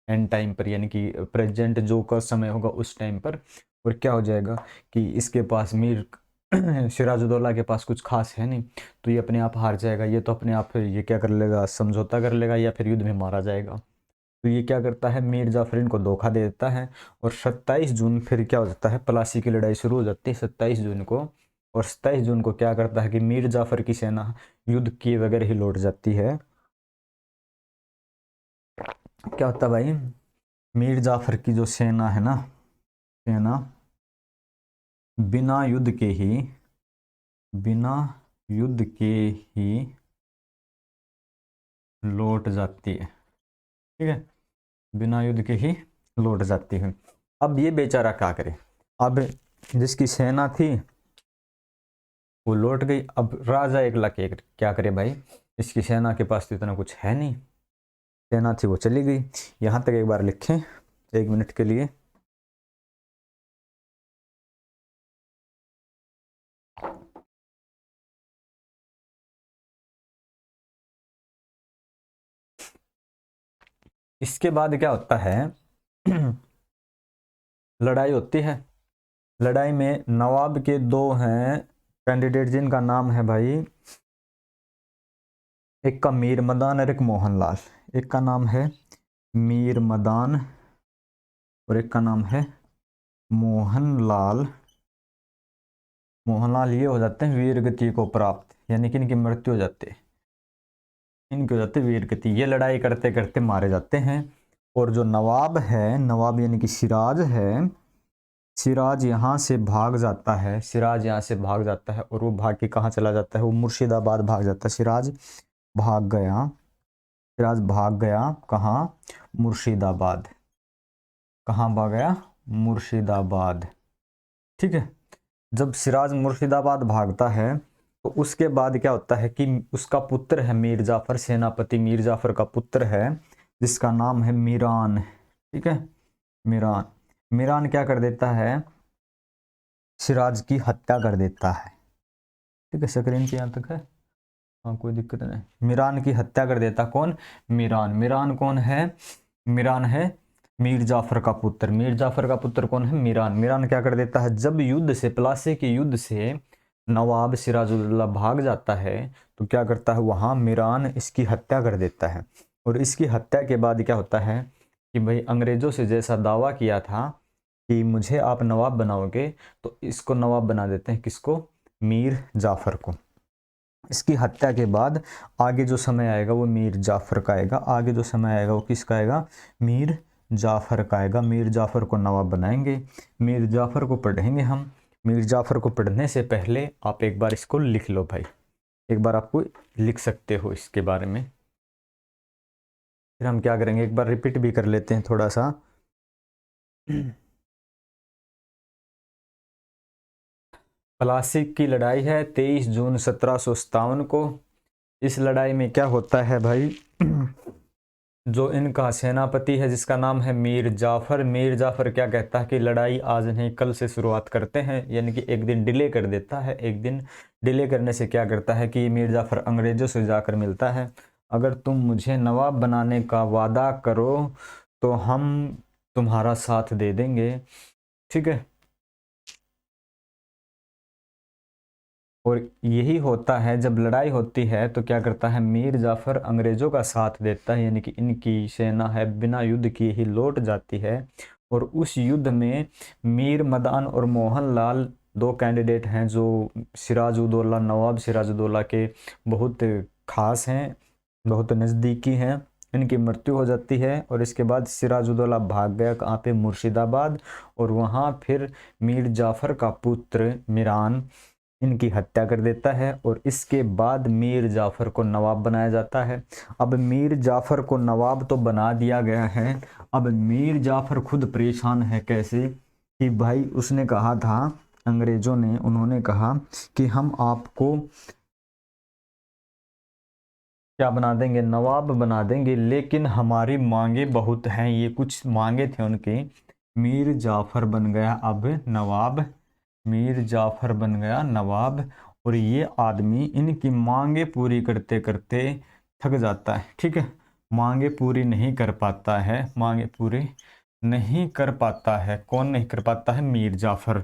एंड टाइम पर, यानी कि प्रेजेंट जो का समय होगा उस टाइम पर। और क्या हो जाएगा कि इसके पास मीर सिराजुद्दौला के पास कुछ खास है नहीं, तो ये अपने आप हार जाएगा, ये तो अपने आप ये क्या कर लेगा, समझौता कर लेगा या फिर युद्ध में मारा जाएगा। तो ये क्या करता है, मीर जाफर इनको धोखा दे देता है। और 27 जून फिर क्या हो जाता है, प्लासी की लड़ाई शुरू हो जाती है 27 जून को। और 27 जून को क्या करता है कि मीर जाफर की सेना युद्ध किए बगैर ही लौट जाती है। क्या होता है भाई, मीर जाफर की जो सेना है ना, सेना बिना युद्ध के ही, बिना युद्ध के ही लौट जाती है। ठीक है, बिना युद्ध के ही लौट जाती है। अब ये बेचारा क्या करे, अब जिसकी सेना थी वो लौट गई, अब राजा एकला के क्या करे भाई, इसकी सेना के पास तो इतना कुछ है नहीं, सेना थी वो चली गई। यहां तक एक बार लिखें 1 मिनट के लिए। इसके बाद क्या होता है लड़ाई होती है। लड़ाई में नवाब के दो हैं कैंडिडेट, जिनका नाम है भाई, एक का मीर मदान और एक मोहनलाल। एक का नाम है मीर मदान और एक का नाम है मोहनलाल। मोहनलाल ये हो जाते हैं वीर गति को प्राप्त, यानी कि इनकी मृत्यु हो जाती है, इनकी हो जाती है वीर गति। ये लड़ाई करते करते मारे जाते हैं। और जो नवाब है, नवाब यानी कि सिराज है, सिराज यहाँ से भाग जाता है, सिराज यहाँ से भाग जाता है। और वो भाग के कहाँ चला जाता है, वो मुर्शिदाबाद भाग जाता है। सिराज भाग गया, सिराज भाग गया कहाँ, मुर्शिदाबाद। कहाँ भाग गया, मुर्शिदाबाद। ठीक है, जब सिराज मुर्शिदाबाद भागता है तो उसके बाद क्या होता है कि उसका पुत्र है मीर जाफर, सेनापति मीर जाफर का पुत्र है, जिसका नाम है मीरान। ठीक है, मीरान। मीरान क्या कर देता है, सिराज की हत्या कर देता है। ठीक है, स्क्रीन पे यहाँ तक है, हाँ कोई दिक्कत नहीं। मीरान की हत्या कर देता कौन, मीरान। मीरान कौन है, मीरान है मीर जाफर का पुत्र। मीर जाफर का पुत्र कौन है, मीरान। मीरान क्या कर देता है, जब युद्ध से, प्लासी के युद्ध से नवाब सिराजुद्दौला भाग जाता है तो क्या करता है, वहां मीरान इसकी हत्या कर देता है। और इसकी हत्या के बाद क्या होता है कि भाई अंग्रेजों से जैसा दावा किया था कि मुझे आप नवाब बनाओगे, तो इसको नवाब बना देते हैं, किसको, मीर जाफर को। इसकी हत्या के बाद आगे जो समय आएगा वो मीर जाफर का आएगा, आगे जो समय आएगा वो किसका आएगा, मीर जाफर का आएगा। मीर जाफर को नवाब बनाएंगे, मीर जाफर को पढ़ेंगे हम। मीर जाफर को पढ़ने से पहले आप एक बार इसको लिख लो भाई, एक बार आपको लिख सकते हो इसके बारे में। फिर हम क्या करेंगे, एक बार रिपीट भी कर लेते हैं थोड़ा सा। प्लासी की लड़ाई है 23 जून 1757 को। इस लड़ाई में क्या होता है भाई जो इनका सेनापति है जिसका नाम है मीर जाफ़र, मीर जाफ़र क्या कहता है कि लड़ाई आज नहीं कल से शुरुआत करते हैं, यानी कि एक दिन डिले कर देता है। एक दिन डिले करने से क्या करता है कि मीर जाफ़र अंग्रेज़ों से जाकर मिलता है, अगर तुम मुझे नवाब बनाने का वादा करो तो हम तुम्हारा साथ दे देंगे, ठीक है। और यही होता है जब लड़ाई होती है तो क्या करता है मीर जाफ़र अंग्रेज़ों का साथ देता है, यानी कि इनकी सेना है बिना युद्ध किए ही लौट जाती है। और उस युद्ध में मीर मदान और मोहन लाल दो कैंडिडेट हैं जो सिराजुद्दौला, नवाब सिराजुद्दौला के बहुत खास हैं, बहुत नज़दीकी हैं। इनकी मृत्यु हो जाती है और इसके बाद सिराजुद्दौला भाग गया कहाँ पे, मुर्शिदाबाद, और वहाँ फिर मीर जाफ़र का पुत्र मीरान इनकी हत्या कर देता है। और इसके बाद मीर जाफ़र को नवाब बनाया जाता है। अब मीर जाफ़र को नवाब तो बना दिया गया है, अब मीर जाफ़र खुद परेशान है। कैसे कि भाई उसने कहा था, अंग्रेज़ों ने, उन्होंने कहा कि हम आपको क्या बना देंगे, नवाब बना देंगे, लेकिन हमारी मांगे बहुत हैं। ये कुछ मांगे थे उनकी। मीर जाफ़र बन गया अब नवाब, मीर जाफ़र बन गया नवाब, और ये आदमी इनकी मांगे पूरी करते करते थक जाता है, ठीक है। मांगे पूरी नहीं कर पाता है, मांगे पूरी नहीं कर पाता है। कौन नहीं कर पाता है, मीर जाफ़र।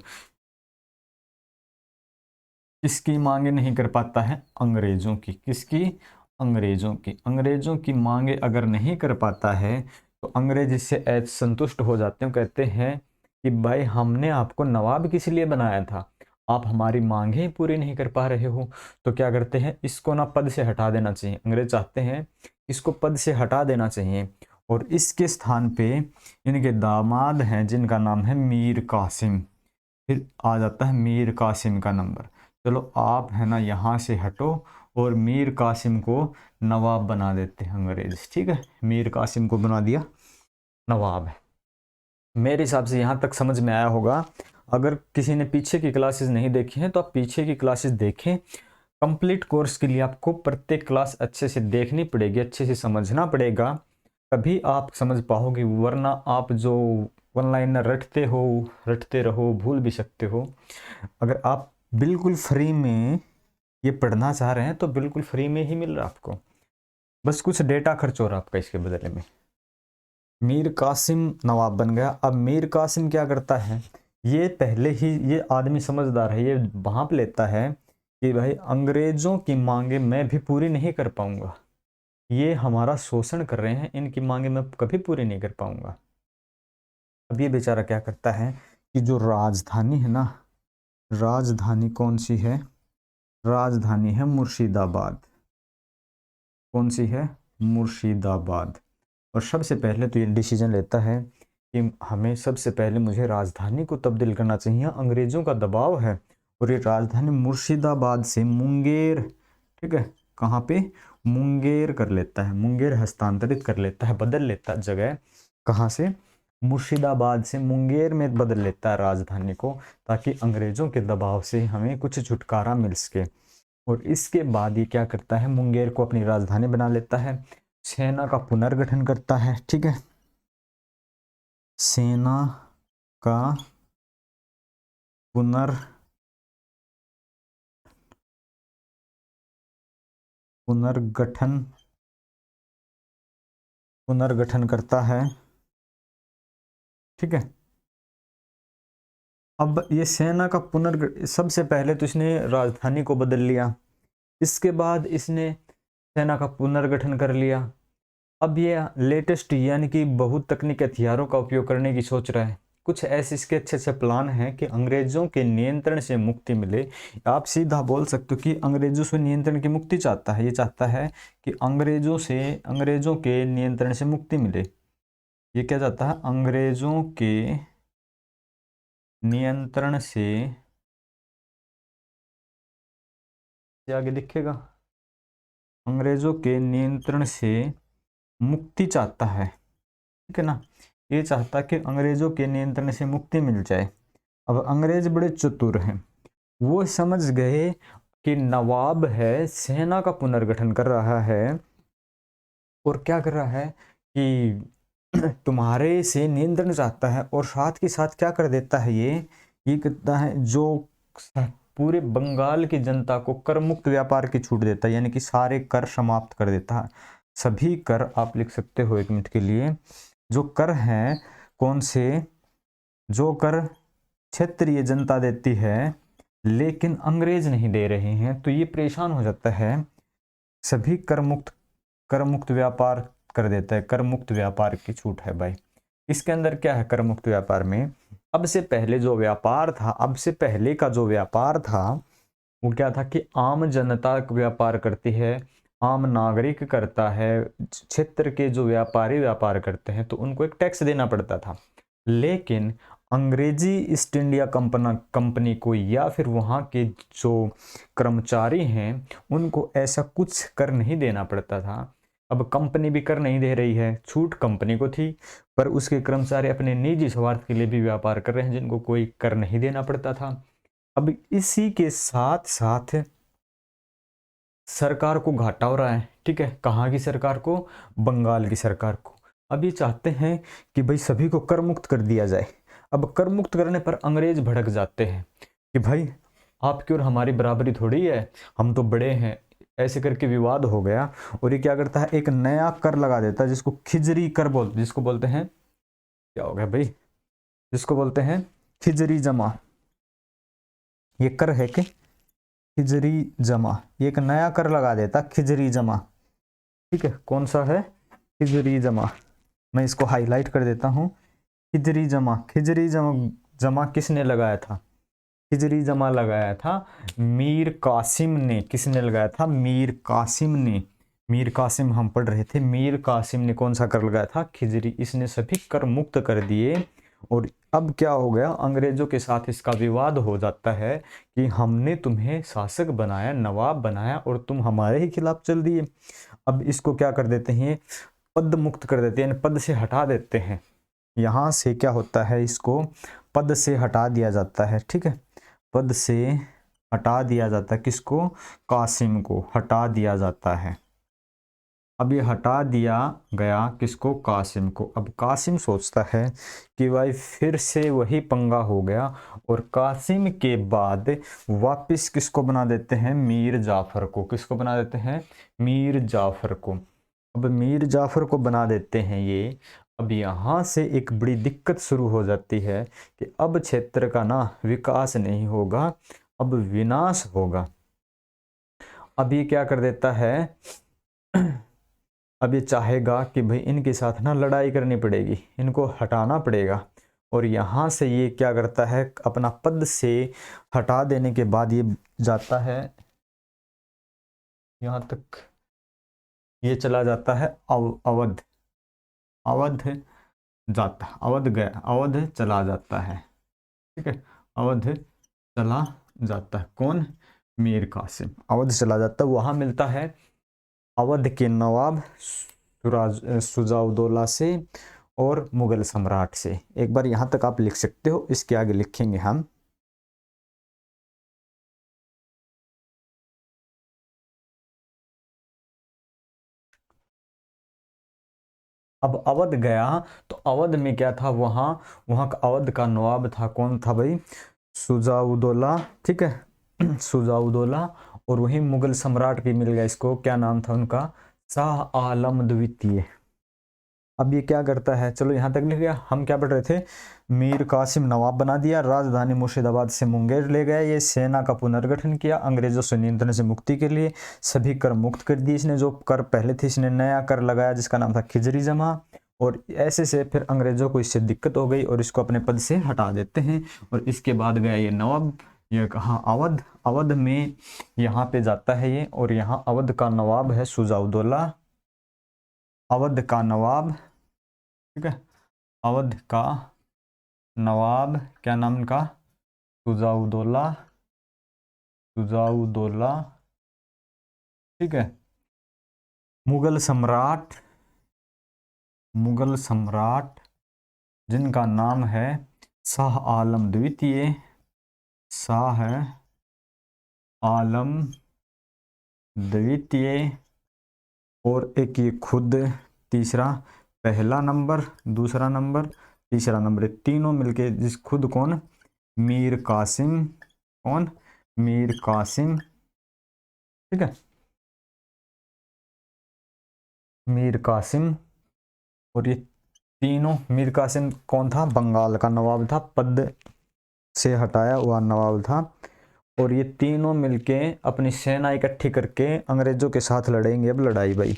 किसकी मांगे नहीं कर पाता है, अंग्रेज़ों की। किसकी, अंग्रेज़ों की। अंग्रेज़ों की मांगे अगर नहीं कर पाता है तो अंग्रेज इससे असंतुष्ट हो जाते हैं, कहते हैं कि भाई हमने आपको नवाब किस लिए बनाया था, आप हमारी मांगे ही पूरी नहीं कर पा रहे हो। तो क्या करते हैं, इसको ना पद से हटा देना चाहिए। अंग्रेज चाहते हैं इसको पद से हटा देना चाहिए, और इसके स्थान पे इनके दामाद हैं जिनका नाम है मीर कासिम। फिर आ जाता है मीर कासिम का नंबर। चलो आप है ना यहाँ से हटो, और मीर कासिम को नवाब बना देते हैं अंग्रेज, ठीक है। मीर कासिम को बना दिया नवाब। मेरे हिसाब से यहाँ तक समझ में आया होगा। अगर किसी ने पीछे की क्लासेस नहीं देखी हैं तो आप पीछे की क्लासेस देखें। कंप्लीट कोर्स के लिए आपको प्रत्येक क्लास अच्छे से देखनी पड़ेगी, अच्छे से समझना पड़ेगा, तभी आप समझ पाओगे। वरना आप जो वन लाइनर रटते हो, रटते रहो, भूल भी सकते हो। अगर आप बिल्कुल फ्री में ये पढ़ना चाह रहे हैं तो बिल्कुल फ्री में ही मिल रहा है आपको, बस कुछ डेटा खर्च हो रहा है आपका इसके बदले में। मीर कासिम नवाब बन गया। अब मीर कासिम क्या करता है, ये पहले ही, ये आदमी समझदार है, ये भांप लेता है कि भाई अंग्रेजों की मांगे मैं भी पूरी नहीं कर पाऊंगा, ये हमारा शोषण कर रहे हैं, इनकी मांगे मैं कभी पूरी नहीं कर पाऊंगा। अब ये बेचारा क्या करता है कि जो राजधानी है ना, राजधानी कौन सी है, राजधानी है मुर्शिदाबाद। कौन सी है, मुर्शिदाबाद। और सबसे पहले तो ये डिसीजन लेता है कि हमें सबसे पहले मुझे राजधानी को तब्दील करना चाहिए, अंग्रेज़ों का दबाव है। और ये राजधानी मुर्शिदाबाद से मुंगेर, ठीक है, कहाँ पे, मुंगेर कर लेता है, मुंगेर हस्तांतरित कर लेता है, बदल लेता है जगह। कहाँ से, मुर्शिदाबाद से मुंगेर में बदल लेता है राजधानी को, ताकि अंग्रेज़ों के दबाव से हमें कुछ छुटकारा मिल सके। और इसके बाद ये क्या करता है, मुंगेर को अपनी राजधानी बना लेता है, सेना का पुनर्गठन करता है, ठीक है, सेना का पुनर्गठन पुनर्गठन करता है, ठीक है। अब ये सेना का सबसे पहले तो इसने राजधानी को बदल लिया, इसके बाद इसने सेना का पुनर्गठन कर लिया। अब ये लेटेस्ट यानी कि बहुत तकनीकी हथियारों का उपयोग करने की सोच रहा है। कुछ ऐसे इसके अच्छे अच्छे प्लान हैं कि अंग्रेजों के नियंत्रण से मुक्ति मिले। आप सीधा बोल सकते हो कि अंग्रेजों से नियंत्रण की मुक्ति चाहता है, ये चाहता है कि अंग्रेजों के नियंत्रण से मुक्ति मिले। ये क्या चाहता है, अंग्रेजों के नियंत्रण से, आगे दिखेगा, अंग्रेजों के नियंत्रण से मुक्ति चाहता है, ठीक है ना। ये चाहता कि अंग्रेजों के नियंत्रण से मुक्ति मिल जाए। अब अंग्रेज बड़े चतुर हैं, वो समझ गए कि नवाब है, सेना का पुनर्गठन कर रहा है, और क्या कर रहा है कि तुम्हारे से नियंत्रण चाहता है, और साथ के साथ क्या कर देता है ये कहता है जो पूरे बंगाल की जनता को कर मुक्त व्यापार की छूट देता है, यानी कि सारे कर समाप्त कर देता है। सभी कर आप लिख सकते हो 1 मिनट के लिए। जो कर हैं कौन से, जो कर क्षेत्रीय जनता देती है लेकिन अंग्रेज नहीं दे रहे हैं, तो ये परेशान हो जाता है। सभी कर मुक्त व्यापार कर देता है, कर मुक्त व्यापार की छूट है भाई। इसके अंदर क्या है कर मुक्त व्यापार में, अब से पहले जो व्यापार था, अब से पहले का जो व्यापार था वो क्या था कि आम जनता व्यापार करती है, आम नागरिक करता है, क्षेत्र के जो व्यापारी व्यापार करते हैं तो उनको एक टैक्स देना पड़ता था। लेकिन अंग्रेजी ईस्ट इंडिया कंपनी को या फिर वहाँ के जो कर्मचारी हैं उनको ऐसा कुछ कर नहीं देना पड़ता था। अब कंपनी भी कर नहीं दे रही है, छूट कंपनी को थी, पर उसके कर्मचारी अपने निजी स्वार्थ के लिए भी व्यापार कर रहे हैं जिनको कोई कर नहीं देना पड़ता था। अब इसी के साथ साथ सरकार को घाटा हो रहा है, ठीक है। कहाँ की सरकार को, बंगाल की सरकार को। अब ये चाहते हैं कि भाई सभी को कर मुक्त कर दिया जाए। अब कर मुक्त करने पर अंग्रेज भड़क जाते हैं कि भाई आपकी और हमारी बराबरी थोड़ी है, हम तो बड़े हैं, ऐसे करके विवाद हो गया। और ये क्या करता है, एक नया कर लगा देता है जिसको खिजरी कर जिसको बोलते हैं, क्या हो गया भाई, जिसको बोलते हैं खिजरी जमा। ये कर है कि खिजरी जमा, ये एक नया कर लगा देता खिजरी जमा, ठीक है। कौन सा है, खिजरी जमा। मैं इसको हाईलाइट कर देता हूँ, खिजरी जमा। खिजरी जमा जमा किसने लगाया था, खिजरी जमा लगाया था मीर कासिम ने। किसने लगाया था, मीर कासिम ने। मीर कासिम हम पढ़ रहे थे, मीर कासिम ने कौन सा कर लगाया था, खिजरी। इसने सभी कर मुक्त कर दिए। और अब क्या हो गया, अंग्रेजों के साथ इसका विवाद हो जाता है कि हमने तुम्हें शासक बनाया, नवाब बनाया, और तुम हमारे ही खिलाफ चल दिए। अब इसको क्या कर देते हैं, पद मुक्त कर देते हैं, यानी पद से हटा देते हैं। यहाँ से क्या होता है, इसको पद से हटा दिया जाता है, ठीक है। पद से हटा दिया जाता है, किसको, कासिम को हटा दिया जाता है। अब ये हटा दिया गया किसको, कासिम को। अब कासिम सोचता है कि भाई फिर से वही पंगा हो गया, और कासिम के बाद वापस किसको बना देते हैं, मीर जाफर को। किसको बना देते हैं, मीर जाफर को। अब मीर जाफर को बना देते हैं ये। अब यहाँ से एक बड़ी दिक्कत शुरू हो जाती है कि अब क्षेत्र का ना विकास नहीं होगा, अब विनाश होगा। अब ये क्या कर देता है, अब ये चाहेगा कि भाई इनके साथ ना लड़ाई करनी पड़ेगी, इनको हटाना पड़ेगा। और यहाँ से ये क्या करता है, अपना पद से हटा देने के बाद ये जाता है, यहाँ तक ये चला जाता है अवध। अवध जाता, अवध गया, अवध चला जाता है, ठीक है। अवध चला जाता है कौन, मीर कासिम अवध चला जाता है। वहाँ मिलता है अवध के नवाब सुजाउद्दौला से और मुगल सम्राट से। एक बार यहाँ तक आप लिख सकते हो, इसके आगे लिखेंगे हम। अब अवध गया तो अवध में क्या था, वहाँ वहाँ का अवध का नवाब था, कौन था भाई, सुजाउद्दौला, ठीक है। सुजाउद्दौला। और वही मुगल सम्राट भी मिल गया इसको, क्या नाम था उनका, शाह आलम द्वितीय। अब ये क्या करता है, चलो यहाँ तक लिख गया। हम क्या पढ़ रहे थे, मीर कासिम नवाब बना दिया, राजधानी मुर्शिदाबाद से मुंगेर ले गया, ये सेना का पुनर्गठन किया, अंग्रेजों से नियंत्रण से मुक्ति के लिए सभी कर मुक्त कर दिए इसने। जो कर पहले थे इसने नया कर लगाया जिसका नाम था खिजरी जमा। और ऐसे से फिर अंग्रेजों को इससे दिक्कत हो गई और इसको अपने पद से हटा देते हैं। और इसके बाद गया ये नवाब, ये कहाँ, अवध। अवध में यहाँ पे जाता है ये, और यहाँ अवध का नवाब है सुजाउद्दौला। अवध का नवाब, ठीक है, अवध का नवाब, क्या नाम इनका, सुजाउद्दौला। सुजाउद्दौला, ठीक है। मुगल सम्राट, मुगल सम्राट जिनका नाम है शाह आलम द्वितीय, शाह आलम द्वितीय। और एक ये खुद तीसरा पहला नंबर, दूसरा नंबर, तीसरा नंबर, ये तीनों मिलके जिस खुद कौन, मीर कासिम, कौन, मीर कासिम, ठीक है, मीर कासिम। और ये तीनों, मीर कासिम कौन था, बंगाल का नवाब था, पद से हटाया हुआ नवाब था। और ये तीनों मिलके अपनी सेना इकट्ठी करके अंग्रेजों के साथ लड़ेंगे अब लड़ाई भाई।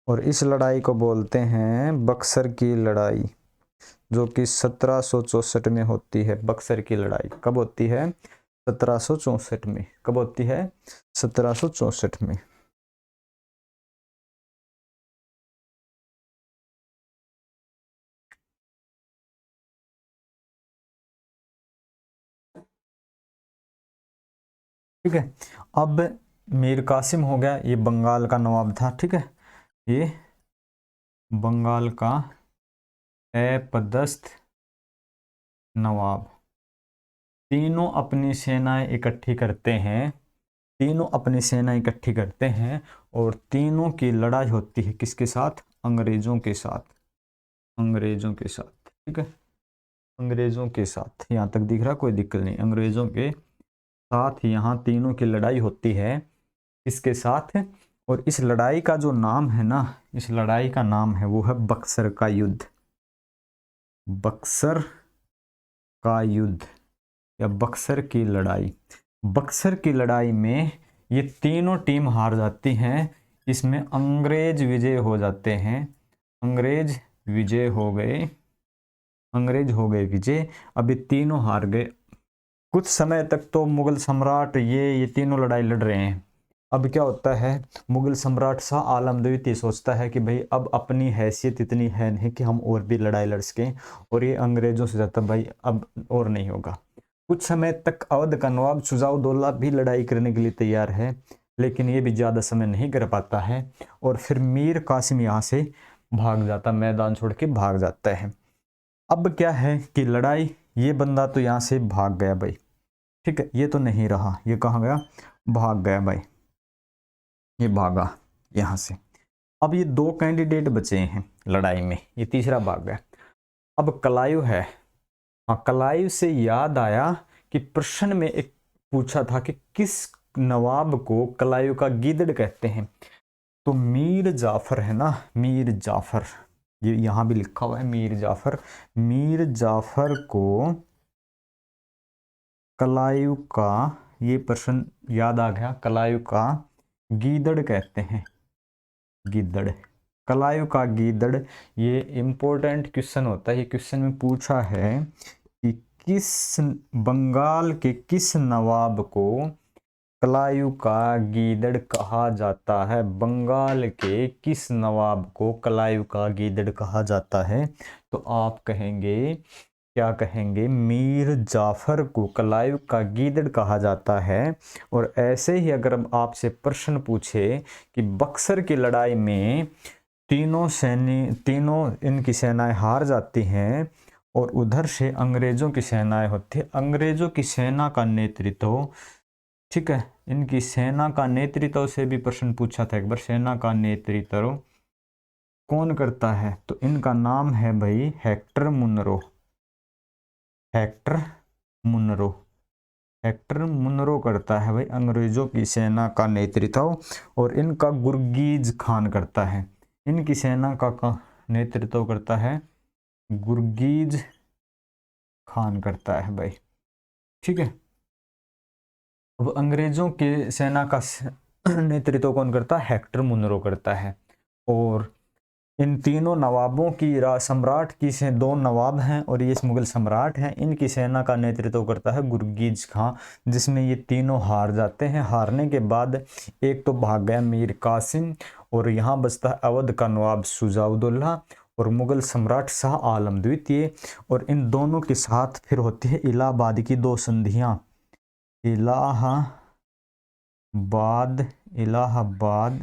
और इस लड़ाई को बोलते हैं बक्सर की लड़ाई, जो कि 1764 में होती है। बक्सर की लड़ाई कब होती है, 1764 में। कब होती है, 1764 में। ठीक है, अब मीर कासिम हो गया, ये बंगाल का नवाब था, ठीक है, ये बंगाल का अपदस्थ नवाब। तीनों अपनी सेनाएं इकट्ठी करते हैं, तीनों अपनी सेना इकट्ठी करते हैं और तीनों की लड़ाई होती है किसके साथ, अंग्रेजों के साथ, अंग्रेजों के साथ, ठीक है, अंग्रेजों के साथ। यहाँ तक दिख रहा, कोई दिक्कत नहीं, अंग्रेजों के साथ यहाँ तीनों की लड़ाई होती है, इसके साथ। और इस लड़ाई का जो नाम है ना, इस लड़ाई का नाम है वो है बक्सर का युद्ध, बक्सर का युद्ध या बक्सर की लड़ाई। बक्सर की लड़ाई में ये तीनों टीम हार जाती हैं, इसमें अंग्रेज विजय हो जाते हैं, अंग्रेज विजय हो गए, अंग्रेज हो गए विजय। अब ये तीनों हार गए। कुछ समय तक तो मुगल सम्राट ये तीनों लड़ाई लड़ रहे हैं। अब क्या होता है, मुगल सम्राट शाह आलम द्वितीय सोचता है कि भाई अब अपनी हैसियत इतनी है नहीं कि हम और भी लड़ाई लड़ सकें, और ये अंग्रेजों से जाता भाई अब और नहीं होगा। कुछ समय तक अवध का नवाब शुजाउद्दौला भी लड़ाई करने के लिए तैयार है, लेकिन ये भी ज़्यादा समय नहीं कर पाता है। और फिर मीर कासिम यहाँ से भाग जाता, मैदान छोड़ के भाग जाता है। अब क्या है कि लड़ाई, ये बंदा तो यहाँ से भाग गया भाई, ठीक है, ये तो नहीं रहा, ये कहाँ गया, भाग गया भाई, ये भागा यहाँ से। अब ये दो कैंडिडेट बचे हैं लड़ाई में, ये तीसरा भाग गया। अब कलायु है, हाँ, कलायु से याद आया कि प्रश्न में एक पूछा था कि किस नवाब को कलायु का गीदड़ कहते हैं। तो मीर जाफर है ना, मीर जाफर, ये यहां भी लिखा हुआ है मीर जाफर, मीर जाफर को कलायु का, ये प्रश्न याद आ गया, कलायु का गीदड़ कहते हैं, गीदड़, कलायु का गीदड़। ये इंपॉर्टेंट क्वेश्चन होता है, ये क्वेश्चन में पूछा है कि किस, बंगाल के किस नवाब को कलायु का गीदड़ कहा जाता है, बंगाल के किस नवाब को कलायु का गीदड़ कहा जाता है। तो आप कहेंगे, क्या कहेंगे, मीर जाफर को कलायु का गीदड़ कहा जाता है। और ऐसे ही अगर हम आपसे प्रश्न पूछे कि बक्सर की लड़ाई में तीनों इनकी सेनाएं हार जाती हैं और उधर से अंग्रेजों की सेनाएं होती है, अंग्रेजों की सेना का नेतृत्व, ठीक है, इनकी सेना का नेतृत्व से भी प्रश्न पूछा था एक बार, सेना का नेतृत्व कौन करता है, तो इनका नाम है भाई Hector Munro, Hector Munro, Hector Munro करता है भाई अंग्रेजों की सेना का नेतृत्व। और इनका गुरगीज खान करता है, इनकी सेना का नेतृत्व करता है गुरगीज खान करता है भाई, ठीक है। अब अंग्रेजों के सेना का नेतृत्व कौन करता है, हेक्टर मुनरो करता है। और इन तीनों नवाबों की सम्राट की से दो नवाब हैं और ये मुगल सम्राट हैं, इनकी सेना का नेतृत्व करता है गुरगीज खां, जिसमें ये तीनों हार जाते हैं। हारने के बाद एक तो भाग गया मीर कासिम, और यहाँ बचता है अवध का नवाब शुजाउद्दौला और मुगल सम्राट शाह आलम द्वितीय। और इन दोनों के साथ फिर होती है इलाहाबाद की दो संधियाँ, इलाहाबाद, इलाहाबाद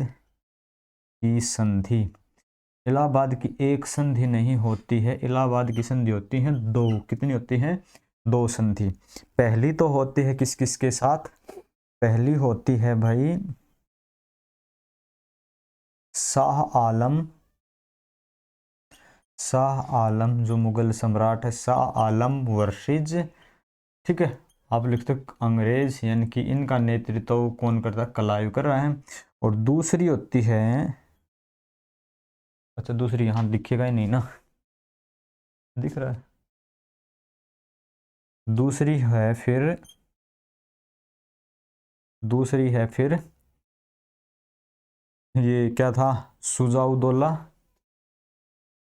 की संधि। इलाहाबाद की एक संधि नहीं होती है, इलाहाबाद की संधि होती है दो, कितनी होती है, दो संधि। पहली तो होती है किस किस के साथ, पहली होती है भाई शाह आलम शाह आलम जो मुगल सम्राट है, शाह आलम वर्षिज, ठीक है। आप लिखते हो अंग्रेज, यानी कि इनका नेतृत्व कौन करता है, क्लाइव कर रहा है। और दूसरी होती है, अच्छा दूसरी यहाँ दिखेगा ही नहीं ना, दिख रहा है, दूसरी है फिर, दूसरी है फिर ये क्या था, सुजाउदौला,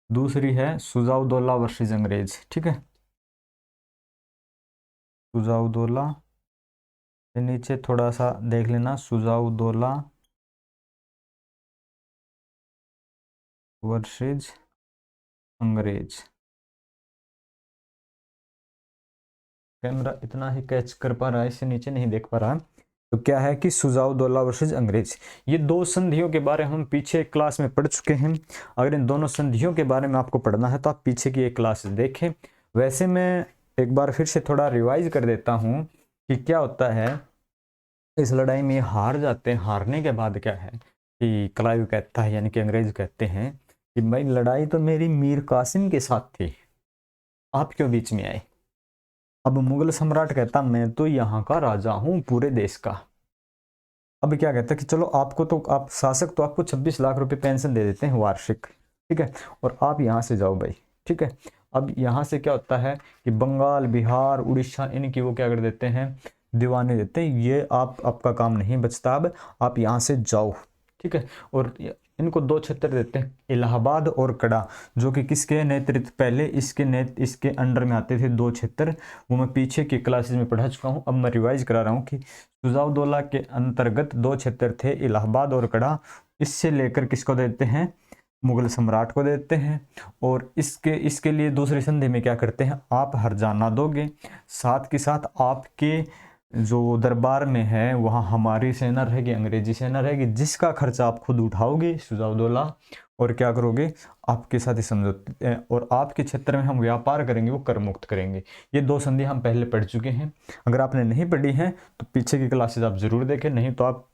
दूसरी है सुजाउदौला वर्सेस अंग्रेज, ठीक है। सुजाउदौला के नीचे थोड़ा सा देख लेना, सुजाउदौला वर्सेस अंग्रेज। कैमरा इतना ही कैच कर पा रहा है, इससे नीचे नहीं देख पा रहा। तो क्या है कि सुजाउदौला वर्सेस अंग्रेज, ये दो संधियों के बारे में हम पीछे क्लास में पढ़ चुके हैं। अगर इन दोनों संधियों के बारे में आपको पढ़ना है तो आप पीछे की एक क्लास देखें। वैसे मैं एक बार फिर से थोड़ा रिवाइज कर देता हूँ कि क्या होता है इस लड़ाई में। हार जाते हैं, हारने के बाद क्या है कि क्लाइव कहता है, यानी कि अंग्रेज कहते हैं कि भाई लड़ाई तो मेरी मीर कासिम के साथ थी, आप क्यों बीच में आए। अब मुगल सम्राट कहता मैं तो यहाँ का राजा हूँ पूरे देश का। अब क्या कहता है कि चलो आपको तो, आप शासक तो आपको 26 लाख रुपए पेंशन दे देते हैं वार्षिक, ठीक है, और आप यहाँ से जाओ भाई, ठीक है। अब यहाँ से क्या होता है कि बंगाल, बिहार, उड़ीसा, इनकी वो क्या कर देते हैं, दीवाने देते हैं, ये आपका काम नहीं बचता, अब आप यहाँ से जाओ, ठीक है। और इनको दो क्षेत्र देते हैं, इलाहाबाद और कड़ा, जो कि किसके नेतृत्व, पहले इसके अंडर में आते थे दो क्षेत्र, वो मैं पीछे की क्लासेस में पढ़ा चुका हूँ। अब मैं रिवाइज करा रहा हूँ कि सुजाउदौला के अंतर्गत दो क्षेत्र थे, इलाहाबाद और कड़ा। इससे लेकर किसको देते हैं, मुगल सम्राट को देते हैं। और इसके लिए दूसरी संधि में क्या करते हैं, आप हर्जाना दोगे, साथ के साथ आपके जो दरबार में है वहाँ हमारी सेना रहेगी, अंग्रेजी सेना रहेगी, जिसका खर्चा आप खुद उठाओगे सुजाउदौला, और क्या करोगे, आपके साथ ही समझौते, और आपके क्षेत्र में हम व्यापार करेंगे, वो कर मुक्त करेंगे। ये दो संधि हम पहले पढ़ चुके हैं। अगर आपने नहीं पढ़ी है तो पीछे की क्लासेस आप जरूर देखें, नहीं तो आप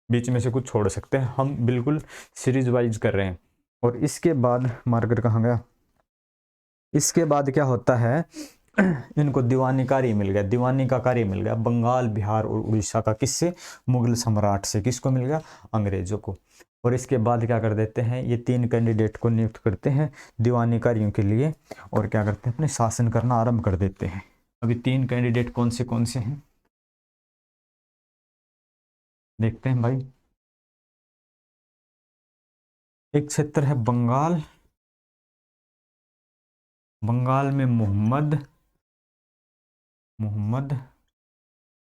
बीच में से कुछ छोड़ सकते हैं। हम बिल्कुल सीरीज वाइज कर रहे हैं। और इसके बाद मार्कर कहाँ गया, इसके बाद क्या होता है, इनको दीवानी कार्य मिल गया, दीवानी का कार्य मिल गया बंगाल, बिहार और उड़ीसा का, किससे, मुगल सम्राट से। किसको मिल गया, अंग्रेजों को। और इसके बाद क्या कर देते हैं, ये 3 कैंडिडेट को नियुक्त करते हैं दीवानी कार्यों के लिए, और क्या करते हैं, अपने शासन करना आरंभ कर देते हैं। अभी 3 कैंडिडेट कौन से हैं देखते हैं भाई। एक क्षेत्र है बंगाल, बंगाल में मोहम्मद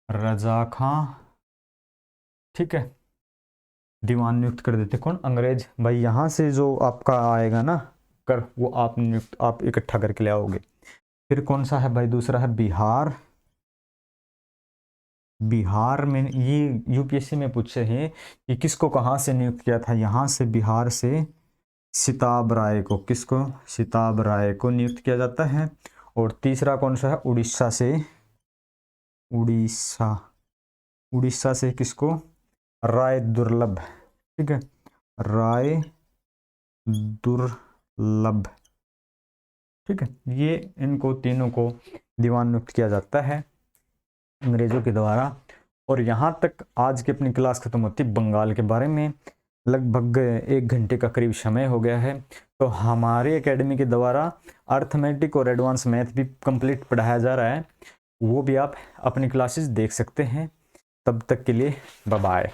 रजा खां, ठीक है, दीवान नियुक्त कर देते। कौन, अंग्रेज। भाई यहाँ से जो आपका आएगा ना कर, वो आप इकट्ठा करके ले आओगे। फिर कौन सा है भाई, दूसरा है बिहार। बिहार में ये यूपीएससी में पूछे हैं कि किसको कहाँ से नियुक्त किया था, यहाँ से बिहार से सिताब राय को, किसको, सिताब राय को नियुक्त किया जाता है। और तीसरा कौन सा है, उड़ीसा से, उड़ीसा, उड़ीसा से किसको, राय दुर्लभ, ठीक है, राय दुर्लभ, ठीक है। ये इनको तीनों को दीवान नियुक्त किया जाता है अंग्रेजों के द्वारा। और यहाँ तक आज की अपनी क्लास खत्म होती बंगाल के बारे में। लगभग 1 घंटे का करीब समय हो गया है। तो हमारी एकेडमी के द्वारा अर्थमेटिक और एडवांस मैथ भी कंप्लीट पढ़ाया जा रहा है, वो भी आप अपनी क्लासेस देख सकते हैं। तब तक के लिए बाय बाय।